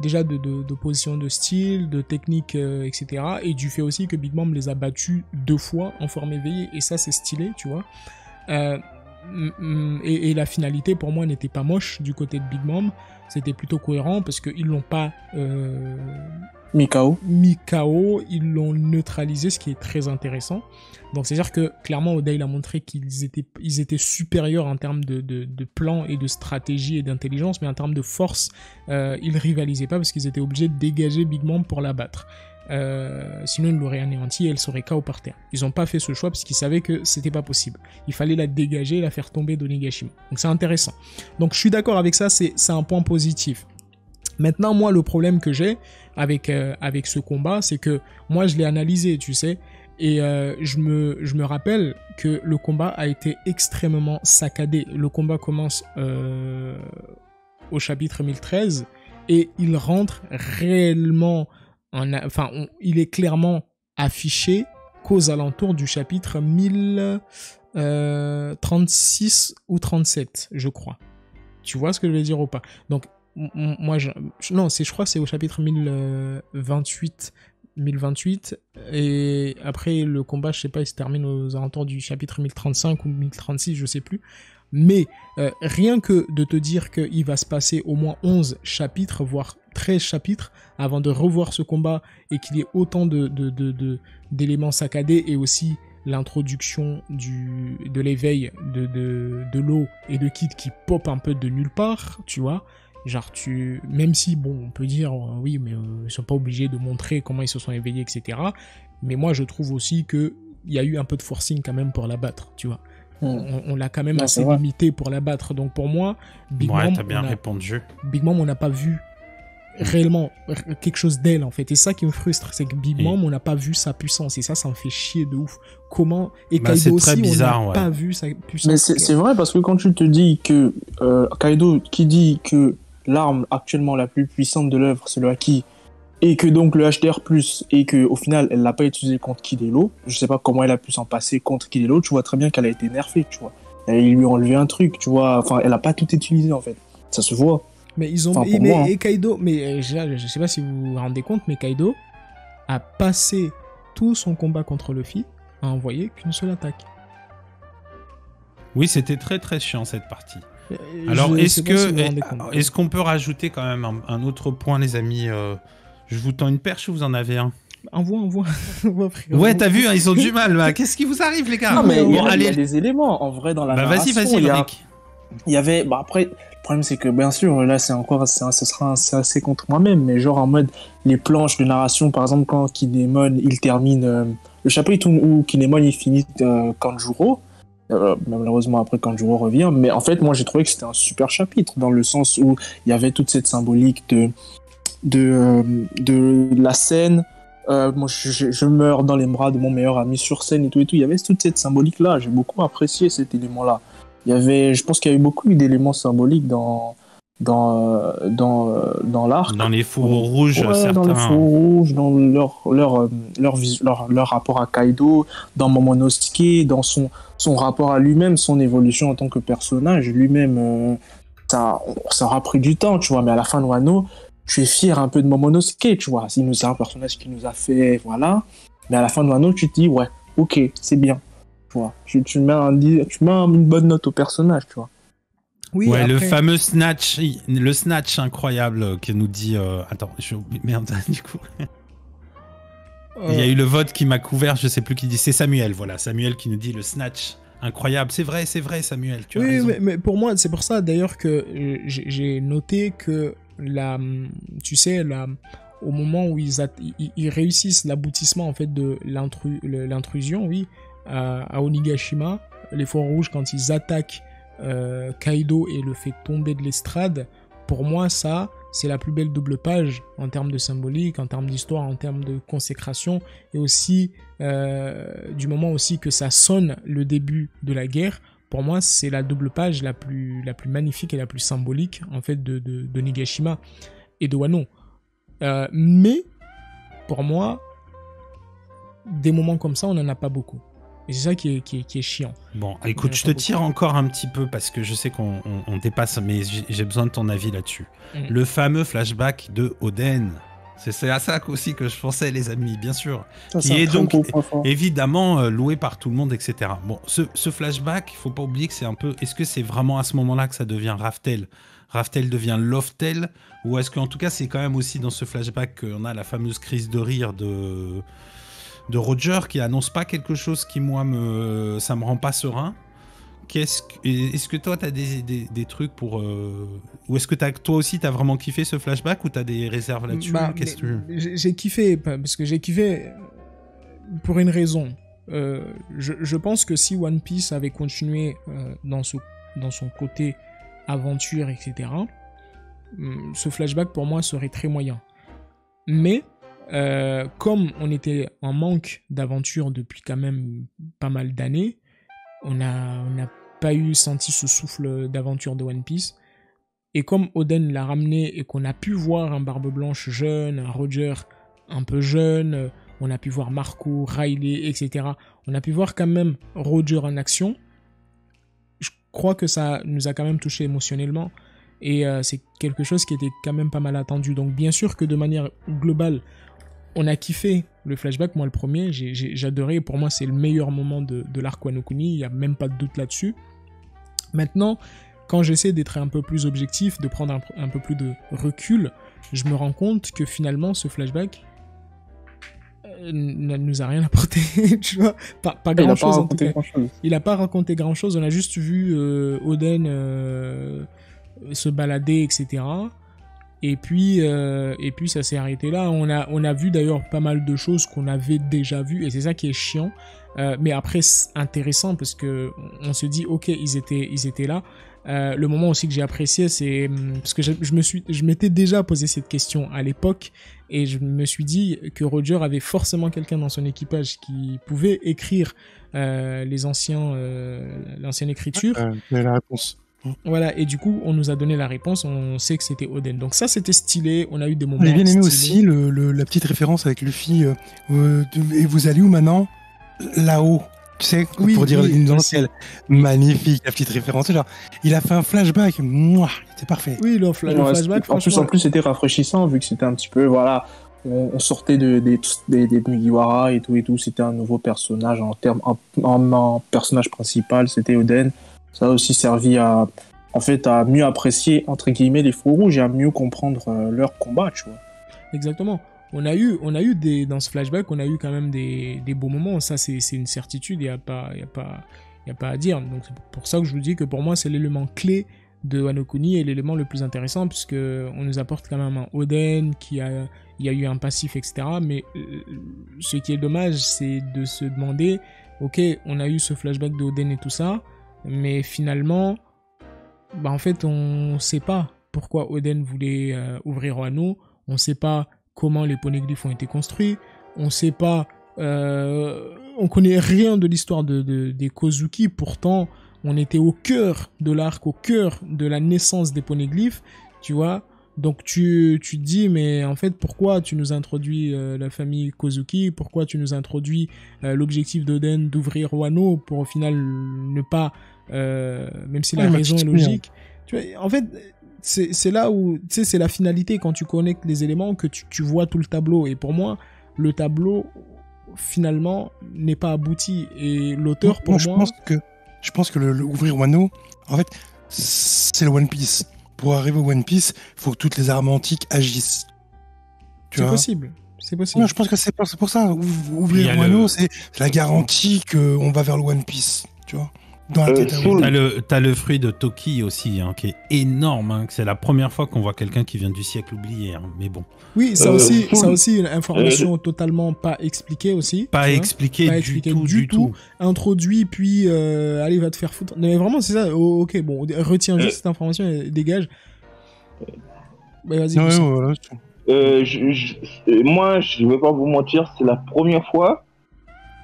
déjà de position de style, de technique, etc. Et du fait aussi que Big Mom les a battus 2 fois en forme éveillée. Et ça, c'est stylé, tu vois. Et la finalité, pour moi, n'était pas moche du côté de Big Mom. C'était plutôt cohérent parce qu'ils l'ont pas Mikao. mis KO, ils l'ont neutralisé, ce qui est très intéressant. Donc c'est-à-dire que clairement Oda il a montré qu'ils étaient supérieurs en termes de plan et de stratégie et d'intelligence, mais en termes de force, ils rivalisaient pas parce qu'ils étaient obligés de dégager Big Mom pour la battre. Sinon ils l'auraient anéanti et elle serait KO par terre. Ils ont pas fait ce choix parce qu'ils savaient que c'était pas possible. Il fallait la dégager et la faire tomber d'Onigashima. Donc c'est intéressant. Donc je suis d'accord avec ça, c'est un point positif. Maintenant, moi, le problème que j'ai, avec ce combat, c'est que moi, je l'ai analysé, tu sais, et je me rappelle que le combat a été extrêmement saccadé. Le combat commence au chapitre 1013 et il rentre réellement il est clairement affiché qu'aux alentours du chapitre 1036 ou 37, je crois. Tu vois ce que je veux dire ou pas? Donc, moi, je crois que c'est au chapitre 1028, et après, le combat, je sais pas, il se termine aux alentours du chapitre 1035 ou 1036, je sais plus. Mais rien que de te dire qu'il va se passer au moins 11 chapitres, voire 13 chapitres, avant de revoir ce combat et qu'il y ait autant d'éléments saccadés, et aussi l'introduction de l'éveil de l'eau et de Kid qui pop un peu de nulle part, tu vois. Genre même si, bon, on peut dire, oui, mais ils sont pas obligés de montrer comment ils se sont éveillés, etc. Mais moi, je trouve aussi qu'il y a eu un peu de forcing quand même pour l'abattre, tu vois. On l'a quand même assez limité pour l'abattre. Donc pour moi, Big Mom, t'as bien répondu. Big Mom, on n'a pas vu réellement quelque chose d'elle, en fait. Et ça qui me frustre, c'est que Big Mom, on n'a pas vu sa puissance. Et ça me fait chier de ouf. Comment... Et Kaido aussi, bizarre, on n'a pas vu sa puissance. Mais c'est vrai, parce que quand tu te dis que Kaido qui dit que l'arme actuellement la plus puissante de l'œuvre, c'est le Haki, et que donc le HDR+, et que au final elle l'a pas utilisé contre Kid Elo, je sais pas comment elle a pu s'en passer contre Kid Elo, tu vois très bien qu'elle a été nerfée, tu vois. Et il lui a enlevé un truc, tu vois, enfin elle a pas tout utilisé en fait, ça se voit. Mais ils ont, et Kaido, mais je sais pas si vous vous rendez compte, mais Kaido a passé tout son combat contre Luffy à envoyer qu'une seule attaque. Oui, c'était très très chiant cette partie. Alors, est-ce qu'on peut rajouter quand même un autre point, les amis? Je vous tends une perche ou vous en avez un? Envoie. Ouais, t'as vu, hein, ils ont du mal. Qu'est-ce qui vous arrive, les gars? Non, mais il y a des éléments, en vrai, dans la narration. Vas-y, Rick. Il y avait... Bah, après, le problème, c'est que, bien sûr, là, ce sera assez contre moi-même, mais genre en mode, les planches de narration, par exemple, quand Kinemon, il termine... le chapitre où Kinemon, il finit Kanjuro, malheureusement après Kanjuro revient, mais en fait, moi, j'ai trouvé que c'était un super chapitre, dans le sens où il y avait toute cette symbolique de la scène. Moi, je meurs dans les bras de mon meilleur ami sur scène et tout. Il y avait toute cette symbolique-là. J'ai beaucoup apprécié cet élément-là. Je pense qu'il y a eu beaucoup d'éléments symboliques dans l'arc. Dans les fourreaux rouges, certains. Dans les fourreaux rouges, dans leur rapport à Kaido, dans Momonosuke, dans son rapport à lui-même, son évolution en tant que personnage. Lui-même, ça aura pris du temps, tu vois. Mais à la fin de Wano, tu es fier un peu de Momonosuke, tu vois. C'est un personnage qui nous a fait, voilà. Mais à la fin de Wano, tu te dis, ouais, ok, c'est bien. Tu vois. Tu mets une bonne note au personnage, tu vois. Oui, ouais, après... le fameux snatch, le snatch incroyable qui nous dit... Attends, merde, du coup... Il y a eu le vote qui m'a couvert, je sais plus qui dit, c'est Samuel, voilà, Samuel qui nous dit le snatch incroyable, c'est vrai Samuel, tu as raison. Mais pour moi, c'est pour ça d'ailleurs que j'ai noté que au moment où ils réussissent l'aboutissement en fait de l'intrusion, oui, à Onigashima, les Forts Rouges, quand ils attaquent Kaido et le fait tomber de l'estrade, pour moi ça c'est la plus belle double page en termes de symbolique, en termes d'histoire, en termes de consécration, et aussi du moment aussi que ça sonne le début de la guerre. Pour moi, c'est la double page la plus magnifique et la plus symbolique en fait de Nigashima et de Wano. Mais pour moi, des moments comme ça, on n'en a pas beaucoup. Et c'est ça qui est chiant. Bon, écoute, je te tire encore un petit peu parce que je sais qu'on dépasse, mais j'ai besoin de ton avis là-dessus. Le fameux flashback de Oden. C'est à ça aussi que je pensais, les amis, bien sûr. Ça, qui est donc évidemment loué par tout le monde, etc. Bon, ce flashback, il faut pas oublier que c'est un peu... Est-ce que c'est vraiment à ce moment-là que ça devient Raftel devient Loftel? Ou est-ce qu'en tout cas, c'est quand même aussi dans ce flashback qu'on a la fameuse crise de rire de Roger qui annonce pas quelque chose qui, moi, ça me rend pas serein? Est-ce que toi, tu as des trucs pour... Ou est-ce que toi aussi, tu as vraiment kiffé ce flashback ou tu as des réserves là-dessus? J'ai kiffé, parce que j'ai kiffé pour une raison. Je pense que si One Piece avait continué dans son côté aventure, etc., ce flashback, pour moi, serait très moyen. Mais comme on était en manque d'aventure depuis quand même pas mal d'années, on n'a pas senti ce souffle d'aventure de One Piece. Et comme Oden l'a ramené et qu'on a pu voir un Barbe Blanche jeune, un Roger un peu jeune, on a pu voir Marco, Riley, etc. On a pu voir quand même Roger en action. Je crois que ça nous a quand même touché émotionnellement. Et c'est quelque chose qui était quand même pas mal attendu. Donc bien sûr que de manière globale, on a kiffé le flashback. Moi le premier, j'ai adoré. Pour moi c'est le meilleur moment de l'arc Wano Kuni. Il n'y a même pas de doute là-dessus. Maintenant, quand j'essaie d'être un peu plus objectif, de prendre un peu plus de recul, je me rends compte que finalement ce flashback ne nous a rien apporté, tu vois, pas grand chose en tout cas. Il a pas raconté grand chose, on a juste vu Oden se balader, etc. Et puis ça s'est arrêté là. On a vu d'ailleurs pas mal de choses qu'on avait déjà vues et c'est ça qui est chiant. Mais après c'est intéressant parce que on se dit ok ils étaient là. Le moment aussi que j'ai apprécié, c'est parce que je m'étais déjà posé cette question à l'époque et je me suis dit que Roger avait forcément quelqu'un dans son équipage qui pouvait écrire l'ancienne écriture. C'est la réponse. Voilà, et du coup, on nous a donné la réponse, on sait que c'était Oden. Donc ça, c'était stylé, on a eu des moments J'ai bien aimé stylés. aussi la petite référence avec Luffy. Et vous allez où maintenant? Là-haut. Tu sais, Oui, pour dire oui, une dans le aussi. ciel. Magnifique, la petite référence. Genre, il a fait un flashback. Mouah, c'était parfait. Oui, le Ouais, flashback, en franchement. plus, c'était rafraîchissant vu que c'était un petit peu, voilà, on sortait des Mugiwara et tout. C'était un nouveau personnage en personnage principal, c'était Oden. Ça a aussi servi à mieux apprécier, entre guillemets, les feux rouges et à mieux comprendre leur combat, tu vois. Exactement. On a eu dans ce flashback, on a eu quand même des beaux moments. Ça, c'est une certitude. Il y a pas à dire. Donc c'est pour ça que je vous dis que pour moi, c'est l'élément clé de Wano Kuni et l'élément le plus intéressant puisque on nous apporte quand même un Oden il y a eu un passif, etc. Mais ce qui est dommage, c'est de se demander, ok, on a eu ce flashback de Oden et tout ça, mais finalement, bah en fait, on sait pas pourquoi Oden voulait ouvrir Wano. On sait pas comment les poneglyphes ont été construits, on sait pas, on connaît rien de l'histoire des Kozuki, pourtant on était au cœur de l'arc, au cœur de la naissance des poneglyphes, tu vois, donc tu te dis, mais en fait pourquoi tu nous introduis la famille Kozuki, pourquoi tu nous introduis l'objectif d'Oden d'ouvrir Wano pour au final ne pas, même si la raison est logique, tu vois, en fait c'est là où, tu sais, c'est la finalité quand tu connectes les éléments que tu vois tout le tableau. Et pour moi, le tableau, finalement, n'est pas abouti. Et l'auteur, pour moi... Je pense que ouvrir Wano, en fait, c'est le One Piece. Pour arriver au One Piece, il faut que toutes les armes antiques agissent. C'est possible. C'est possible. Non, je pense que c'est pour ça. Ouvrir Wano, c'est la garantie qu'on va vers le One Piece. Tu vois, dans la tête à t'as le fruit de Toki aussi, hein, qui est énorme. Hein, c'est la première fois qu'on voit quelqu'un qui vient du siècle oublié. Hein, mais bon. Oui, ça aussi une information totalement pas expliquée aussi. Pas expliquée du tout. Introduit, puis allez, va te faire foutre. Mais vraiment, c'est ça. Oh, ok, bon, retiens juste cette information et dégage. Bah, vas-y. Voilà. Moi, je vais pas vous mentir, c'est la première fois.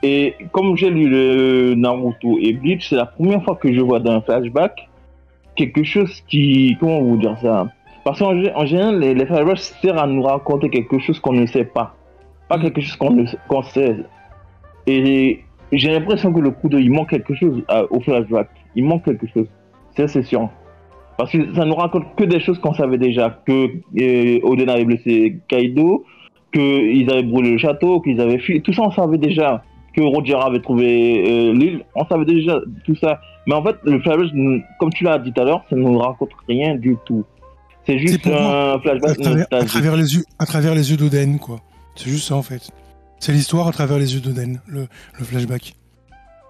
Et comme j'ai lu le Naruto et Bleach, c'est la première fois que je vois dans un flashback quelque chose qui... Comment vous dire ça? Parce qu'en général, les flashbacks servent à nous raconter quelque chose qu'on ne sait pas. Pas quelque chose qu'on sait. Et j'ai l'impression que le coup il manque quelque chose au flashback. Il manque quelque chose. C'est sûr. Parce que ça nous raconte que des choses qu'on savait déjà. Que Oden avait blessé Kaido, qu'ils avaient brûlé le château, qu'ils avaient fui. Tout ça, on savait déjà. Que Roger avait trouvé l'île. On savait déjà tout ça. Mais en fait, le flashback, comme tu l'as dit tout à l'heure, ça ne nous raconte rien du tout. C'est juste un flashback à travers les yeux d'Oden, quoi. C'est juste ça, en fait. C'est l'histoire à travers les yeux d'Oden, le flashback.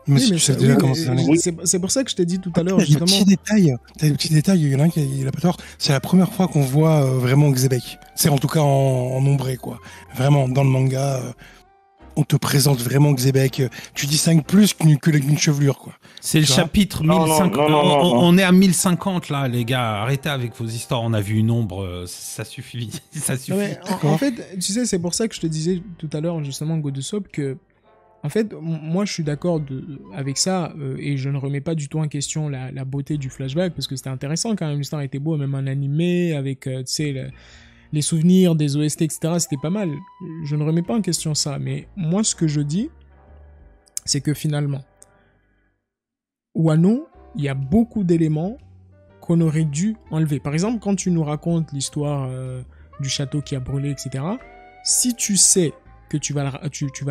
Mais si tu sais déjà comment ça allait. C'est pour ça que je t'ai dit tout à l'heure, justement. T'as des petits détails, il y en a un qui a pas tort. C'est la première fois qu'on voit vraiment Xebec. C'est en tout cas en ombré, quoi. Vraiment, dans le manga. on te présente vraiment Xebec. Tu distingues plus qu'une chevelure, quoi. C'est le chapitre 1050. On est à 1050 là, les gars. Arrêtez avec vos histoires. On a vu une ombre, ça suffit. Ça suffit. Ouais, en fait, tu sais, c'est pour ça que je te disais tout à l'heure, justement, Godesop, que en fait, moi, je suis d'accord avec ça, et je ne remets pas du tout en question la beauté du flashback, parce que c'était intéressant quand même. L'histoire était beau, même en animé, avec, tu sais, les souvenirs des OST, etc. C'était pas mal. Je ne remets pas en question ça, mais moi, ce que je dis, c'est que finalement, Wano, il y a beaucoup d'éléments qu'on aurait dû enlever. Par exemple, quand tu nous racontes l'histoire du château qui a brûlé, etc., si tu sais que tu vas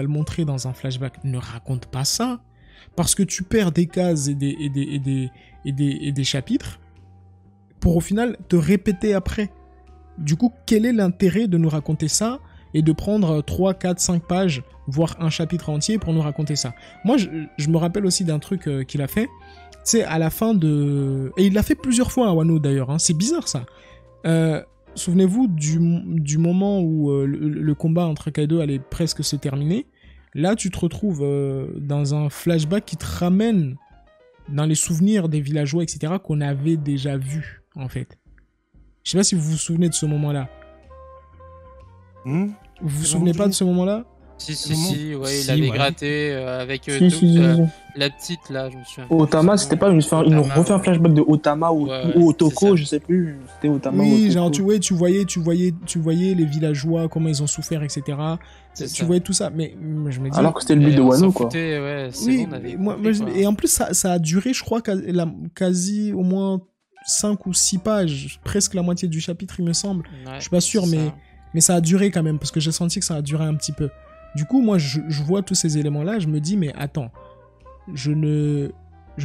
le montrer dans un flashback, ne raconte pas ça, parce que tu perds des cases et des chapitres pour au final te répéter après. Du coup, quel est l'intérêt de nous raconter ça et de prendre 3, 4, 5 pages, voire un chapitre entier pour nous raconter ça? Moi, je me rappelle aussi d'un truc qu'il a fait. C'est à la fin de... Et il l'a fait plusieurs fois à Wano d'ailleurs, hein. C'est bizarre ça. Souvenez-vous du moment où le combat entre Kaido allait presque se terminer. Là, tu te retrouves dans un flashback qui te ramène dans les souvenirs des villageois, etc., qu'on avait déjà vus, en fait. Je sais pas si vous vous souvenez de ce moment-là. Vous vous souvenez pas de ce moment-là? Si, ouais, il avait gratté avec la petite là, je me souviens. Otama, c'était pas ils nous refait un flashback de Otama ou Otoko, je sais plus. C'était Otama. Oui, genre tu voyais les villageois, comment ils ont souffert, etc. Tu voyais tout ça, mais je me dis. Alors que c'était le but de Wano, quoi. Oui, et en plus ça a duré, je crois, quasi au moins 5 ou 6 pages, presque la moitié du chapitre, il me semble. Ouais, je suis pas sûr, mais ça a duré quand même, parce que j'ai senti que ça a duré un petit peu. Du coup, moi, je vois tous ces éléments-là, je me dis, mais attends, je ne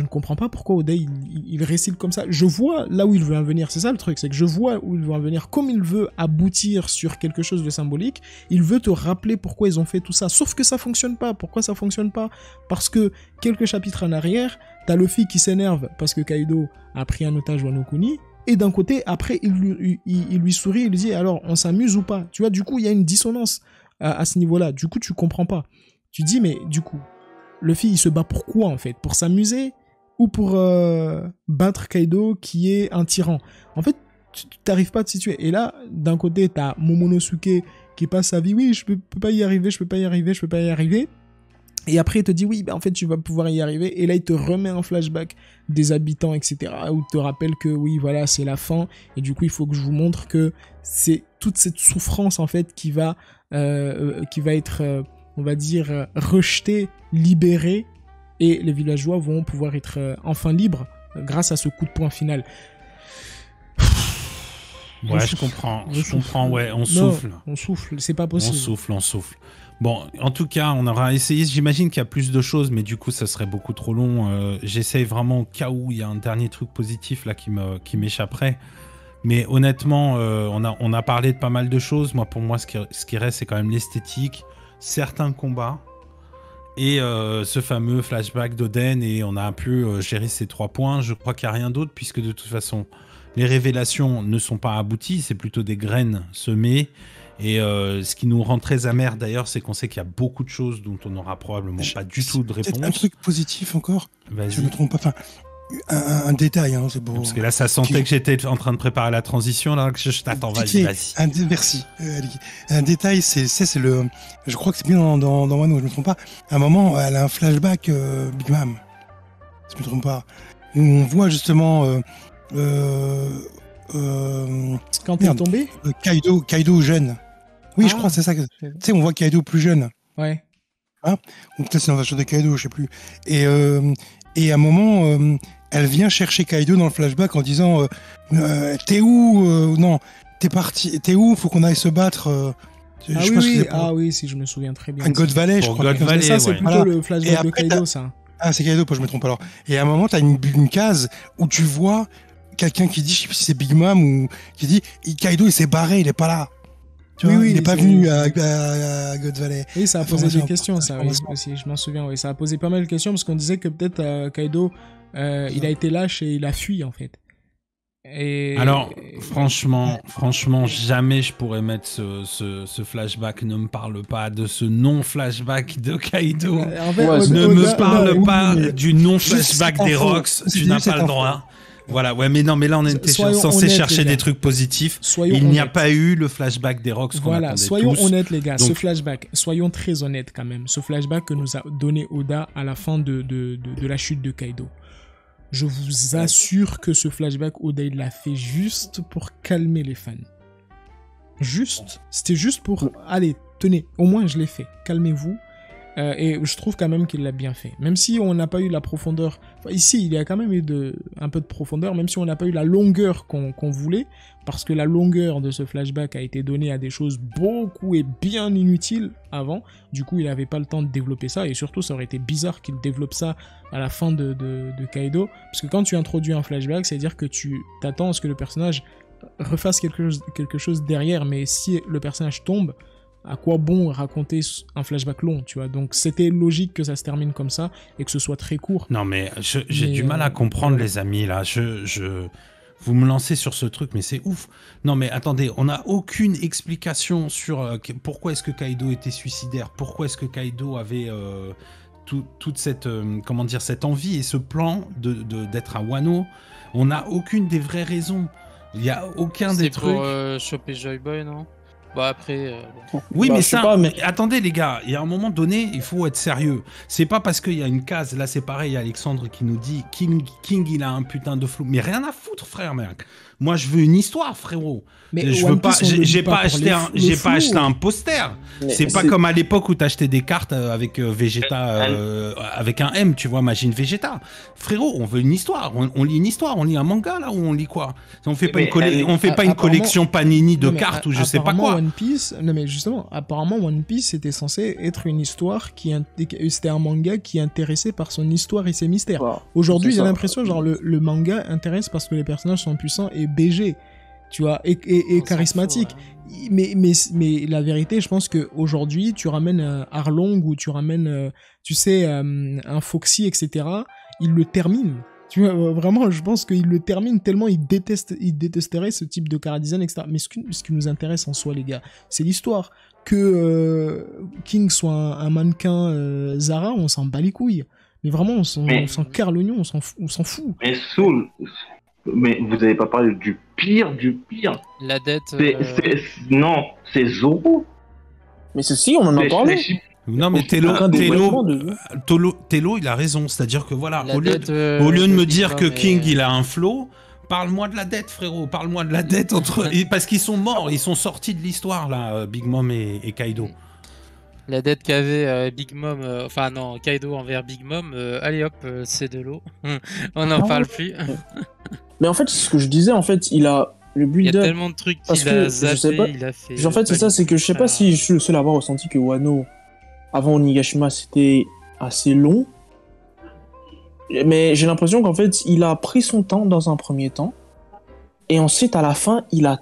comprends pas pourquoi Oda, il récite comme ça. Je vois là où il veut en venir, c'est ça le truc, c'est que je vois où il veut en venir, comme il veut aboutir sur quelque chose de symbolique, il veut te rappeler pourquoi ils ont fait tout ça, sauf que ça fonctionne pas. Pourquoi ça fonctionne pas? Parce que quelques chapitres en arrière, t'as Luffy qui s'énerve parce que Kaido a pris un otage Wano Kuni, et d'un côté, après, il lui sourit, il lui dit, alors, on s'amuse ou pas? Tu vois, du coup, il y a une dissonance à ce niveau-là. Du coup, tu comprends pas. Tu dis, mais du coup, Luffy, il se bat pour quoi, en fait? Pour s'amuser ou pour battre Kaido, qui est un tyran? En fait, tu t'arrives pas à te situer. Et là, d'un côté, t'as Momonosuke qui passe sa vie, oui, je peux pas y arriver. Et après, il te dit, oui, en fait, tu vas pouvoir y arriver. Et là, il te remet un flashback des habitants, etc. Où il te rappelle que, oui, voilà, c'est la fin. Et du coup, il faut que je vous montre que c'est toute cette souffrance, en fait, qui va être, on va dire, rejetée, libérée. Et les villageois vont pouvoir être enfin libres grâce à ce coup de poing final. Ouais, je comprends, ouais, on souffle. On souffle, c'est pas possible. On souffle. Bon, en tout cas, on aura essayé. J'imagine qu'il y a plus de choses, mais du coup, ça serait beaucoup trop long. J'essaye vraiment, au cas où il y a un dernier truc positif là qui m'échapperait. Mais honnêtement, on a parlé de pas mal de choses. Pour moi, ce qui reste, c'est quand même l'esthétique, certains combats et ce fameux flashback d'Oden. Et on a pu gérer ces 3 points. Je crois qu'il n'y a rien d'autre, puisque de toute façon, les révélations ne sont pas abouties. C'est plutôt des graines semées. Et ce qui nous rend très amer d'ailleurs, c'est qu'on sait qu'il y a beaucoup de choses dont on n'aura probablement pas du tout de réponse. Un truc positif encore, je ne me trompe pas. Enfin, un détail, hein, c'est beau. Parce que là, ça sentait que j'étais en train de préparer la transition. Là, que je t'attends, vas-y. Merci. Un détail, c'est le. Je crois que c'est bien dans Wano, je ne me trompe pas. À un moment, elle a un flashback Big Mom. Si je ne me trompe pas. Où on voit justement. Quand t'es tombé Kaido jeune. Oui, je crois que c'est ça. Tu sais, on voit Kaido plus jeune. Ouais. Hein, ou peut-être c'est dans la chose de Kaido, je sais plus. Et à un moment, elle vient chercher Kaido dans le flashback en disant t'es où non, t'es parti. T'es où? Faut qu'on aille se battre. Oui, si je me souviens très bien. Un God Valley, je crois. Ça, c'est plutôt le flashback de Kaido, ça. Ah, c'est Kaido, je me trompe alors. Et à un moment, t'as une case où tu vois quelqu'un qui dit, je sais plus si c'est Big Mom ou qui dit Kaido il s'est barré, il est pas là. Tu vois, il n'est pas venu à God Valley. Oui, ça a posé des questions, ça aussi, je m'en souviens. Oui, ça a posé pas mal de questions parce qu'on disait que peut-être Kaido, il a été lâche et il a fui en fait. Alors, franchement, jamais je pourrais mettre ce flashback. Ne me parle pas de ce non-flashback de Kaido. En fait, Ne me parle pas du non-flashback des Rocks. Tu n'as pas le droit. Voilà, ouais, mais non, mais là on était censé chercher des trucs positifs. Il n'y a pas eu le flashback des Rocks qu'on attendait tous. Soyons honnêtes les gars, ce flashback, soyons très honnêtes quand même, ce flashback que nous a donné Oda à la fin de la chute de Kaido. Je vous assure que ce flashback, Oda il l'a fait juste pour calmer les fans. C'était juste pour, allez, tenez, au moins je l'ai fait, calmez-vous. Et je trouve quand même qu'il l'a bien fait. Même si on n'a pas eu la profondeur... Enfin, ici, il y a quand même eu un peu de profondeur, même si on n'a pas eu la longueur qu'on voulait, parce que la longueur de ce flashback a été donnée à des choses beaucoup et bien inutiles avant. Du coup, il n'avait pas le temps de développer ça, et surtout, ça aurait été bizarre qu'il développe ça à la fin de Kaido, parce que quand tu introduis un flashback, c'est-à-dire que tu t'attends à ce que le personnage refasse quelque chose derrière, mais si le personnage tombe, à quoi bon raconter un flashback long, tu vois? Donc c'était logique que ça se termine comme ça et que ce soit très court. Non mais j'ai du mal à comprendre les amis là. Vous me lancez sur ce truc mais c'est ouf. Non mais attendez, on n'a aucune explication sur pourquoi est-ce que Kaido était suicidaire, pourquoi est-ce que Kaido avait toute cette cette envie et ce plan d'être à Wano. On n'a aucune des vraies raisons. Il y a aucun des trucs. C'est pour choper Joy Boy, non? Bah après. Oui, mais ça. Attendez, les gars, il y a un moment donné, il faut être sérieux. C'est pas parce qu'il y a une case. Là, c'est pareil. Il y a Alexandre qui nous dit King, il a un putain de flou. Mais rien à foutre, frère, mec. Moi, je veux une histoire, frérot. Mais je veux pas. J'ai pas acheté un poster. C'est pas comme à l'époque où t'achetais des cartes avec Vegeta, avec un M, tu vois, Majin Vegeta. Frérot, on veut une histoire. On lit une histoire. On lit un manga là ou on lit quoi? On fait pas une collection Panini de cartes ou je sais pas quoi. One Piece, non mais justement, apparemment One Piece c'était censé être une histoire c'était un manga qui intéressait par son histoire et ses mystères. Wow. Aujourd'hui, j'ai l'impression genre le manga intéresse parce que les personnages sont puissants et BG, tu vois, et charismatique. Fout, ouais. Mais la vérité, je pense que aujourd'hui, tu ramènes Arlong ou tu ramènes, un Foxy, etc. Il le termine. Tu vois, vraiment, je pense qu'il le termine tellement il détesterait ce type de chara-design, etc. Mais ce qui nous intéresse en soi, les gars, c'est l'histoire. Que King soit un mannequin Zara, on s'en bat les couilles. Mais vraiment, on s'en carre l'oignon, on s'en fout. Mais Soul, mais vous avez pas parlé du pire du pire. La dette. Non, c'est Zoro. Mais ceci, on en a parlé. Non mais Tello, il a raison, c'est-à-dire que voilà, au lieu de me dire que King il a un flow, parle-moi de la dette, frérot, parle-moi de la dette parce qu'ils sont morts, ils sont sortis de l'histoire là, Big Mom et Kaido. La dette qu'avait Big Mom, Kaido envers Big Mom, allez hop, c'est de l'eau, on n'en parle plus. Mais en fait, ce que je disais, en fait, il a le build-up. Il y a tellement de trucs qu'il a zappé, il a fait. En fait, c'est ça, c'est que je sais pas si je suis le seul à avoir ressenti que Wano avant Onigashima c'était assez long, mais j'ai l'impression qu'en fait il a pris son temps dans un premier temps et ensuite à la fin il a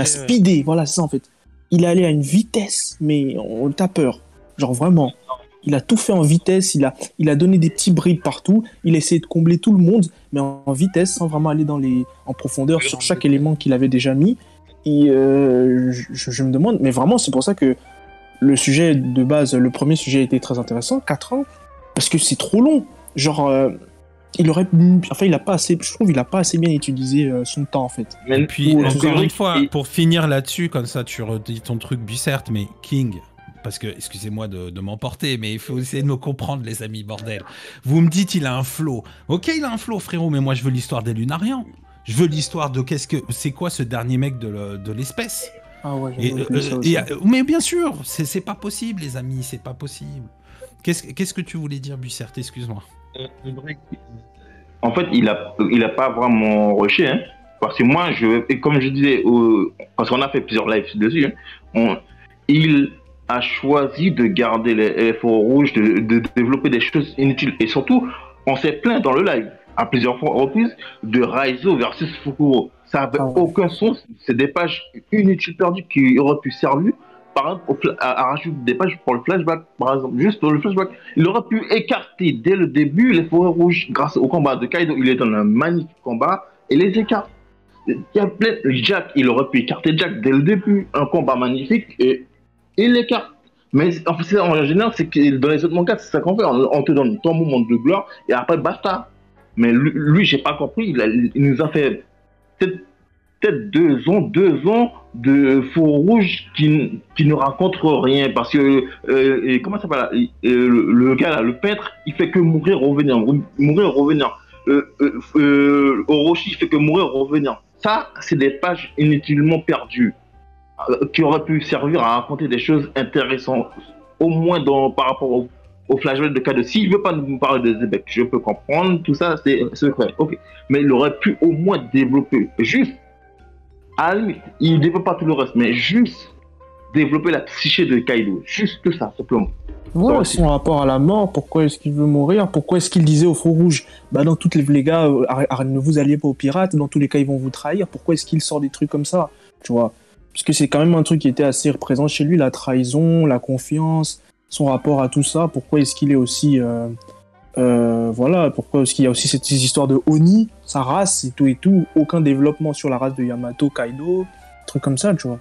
speedé, ouais. Voilà, c'est ça en fait. Il est allé à une vitesse, mais on t'a peur, genre vraiment. Il a tout fait en vitesse, il a donné des petits bribes partout, il a essayé de combler tout le monde, mais en vitesse, sans vraiment aller en profondeur sur chaque élément qu'il avait déjà mis. Et je me demande, mais vraiment c'est pour ça que le sujet de base, le premier sujet était très intéressant, 4 ans, parce que c'est trop long. Genre, il a pas assez bien utilisé son temps, en fait. Et puis, encore une fois, pour finir là-dessus, comme ça, tu redis ton truc, Bussert, mais King, parce que, excusez-moi de m'emporter, mais il faut essayer de me comprendre, les amis, bordel. Vous me dites, il a un flow. Ok, il a un flow, frérot, mais moi, je veux l'histoire des Lunarians. Je veux l'histoire de c'est quoi ce dernier mec de l'espèce. Ah ouais, mais bien sûr, c'est pas possible, les amis, c'est pas possible. Qu'est-ce que tu voulais dire, Bussert? Excuse-moi. En fait, il a pas vraiment rushé, hein, parce que moi, comme je disais, parce qu'on a fait plusieurs lives dessus, hein, il a choisi de garder les forts rouges, de développer des choses inutiles, et surtout, on s'est plaint dans le live à plusieurs reprises de Raizo versus Fukuro. Ça n'avait aucun sens. C'est des pages inutiles perdues qui auraient pu servir, par exemple, à rajouter des pages pour le flashback, par exemple. Juste pour le flashback, il aurait pu écarter dès le début les forêts rouges grâce au combat de Kaido. Il est dans un magnifique combat et les écarts. Il y a plein. Jack, il aurait pu écarter Jack dès le début. Un combat magnifique et il l'écarte. Mais en fait, en général, c'est que dans les autres mangas, c'est ça qu'on fait. On te donne ton moment de gloire et après, basta. Mais lui j'ai pas compris. Il nous a fait peut-être 2 ans de faux rouge qui ne raconte rien. Parce que, comment ça s'appelle le gars là, le peintre, il fait que mourir, revenir. Mourir, revenir. Orochi, il fait que mourir, revenir. Ça, c'est des pages inutilement perdues qui auraient pu servir à raconter des choses intéressantes, au moins par rapport au flashback de Kaido. S'il ne veut pas nous parler de Zebek, je peux comprendre, tout ça, c'est vrai, ok. Mais il aurait pu au moins développer, juste, à la limite, il ne développe pas tout le reste, mais juste développer la psyché de Kaido, juste ça, simplement. Ouais, son rapport à la mort, pourquoi est-ce qu'il veut mourir, pourquoi est-ce qu'il disait au Faux Rouge, bah dans toutes les gars, ne vous alliez pas aux pirates, dans tous les cas ils vont vous trahir, pourquoi est-ce qu'il sort des trucs comme ça, tu vois, parce que c'est quand même un truc qui était assez présent chez lui, la trahison, la confiance, son rapport à tout ça, pourquoi est-ce qu'il est aussi, voilà, pourquoi est-ce qu'il y a aussi ces histoires de Oni, sa race et tout, aucun développement sur la race de Yamato, Kaido, trucs comme ça, tu vois.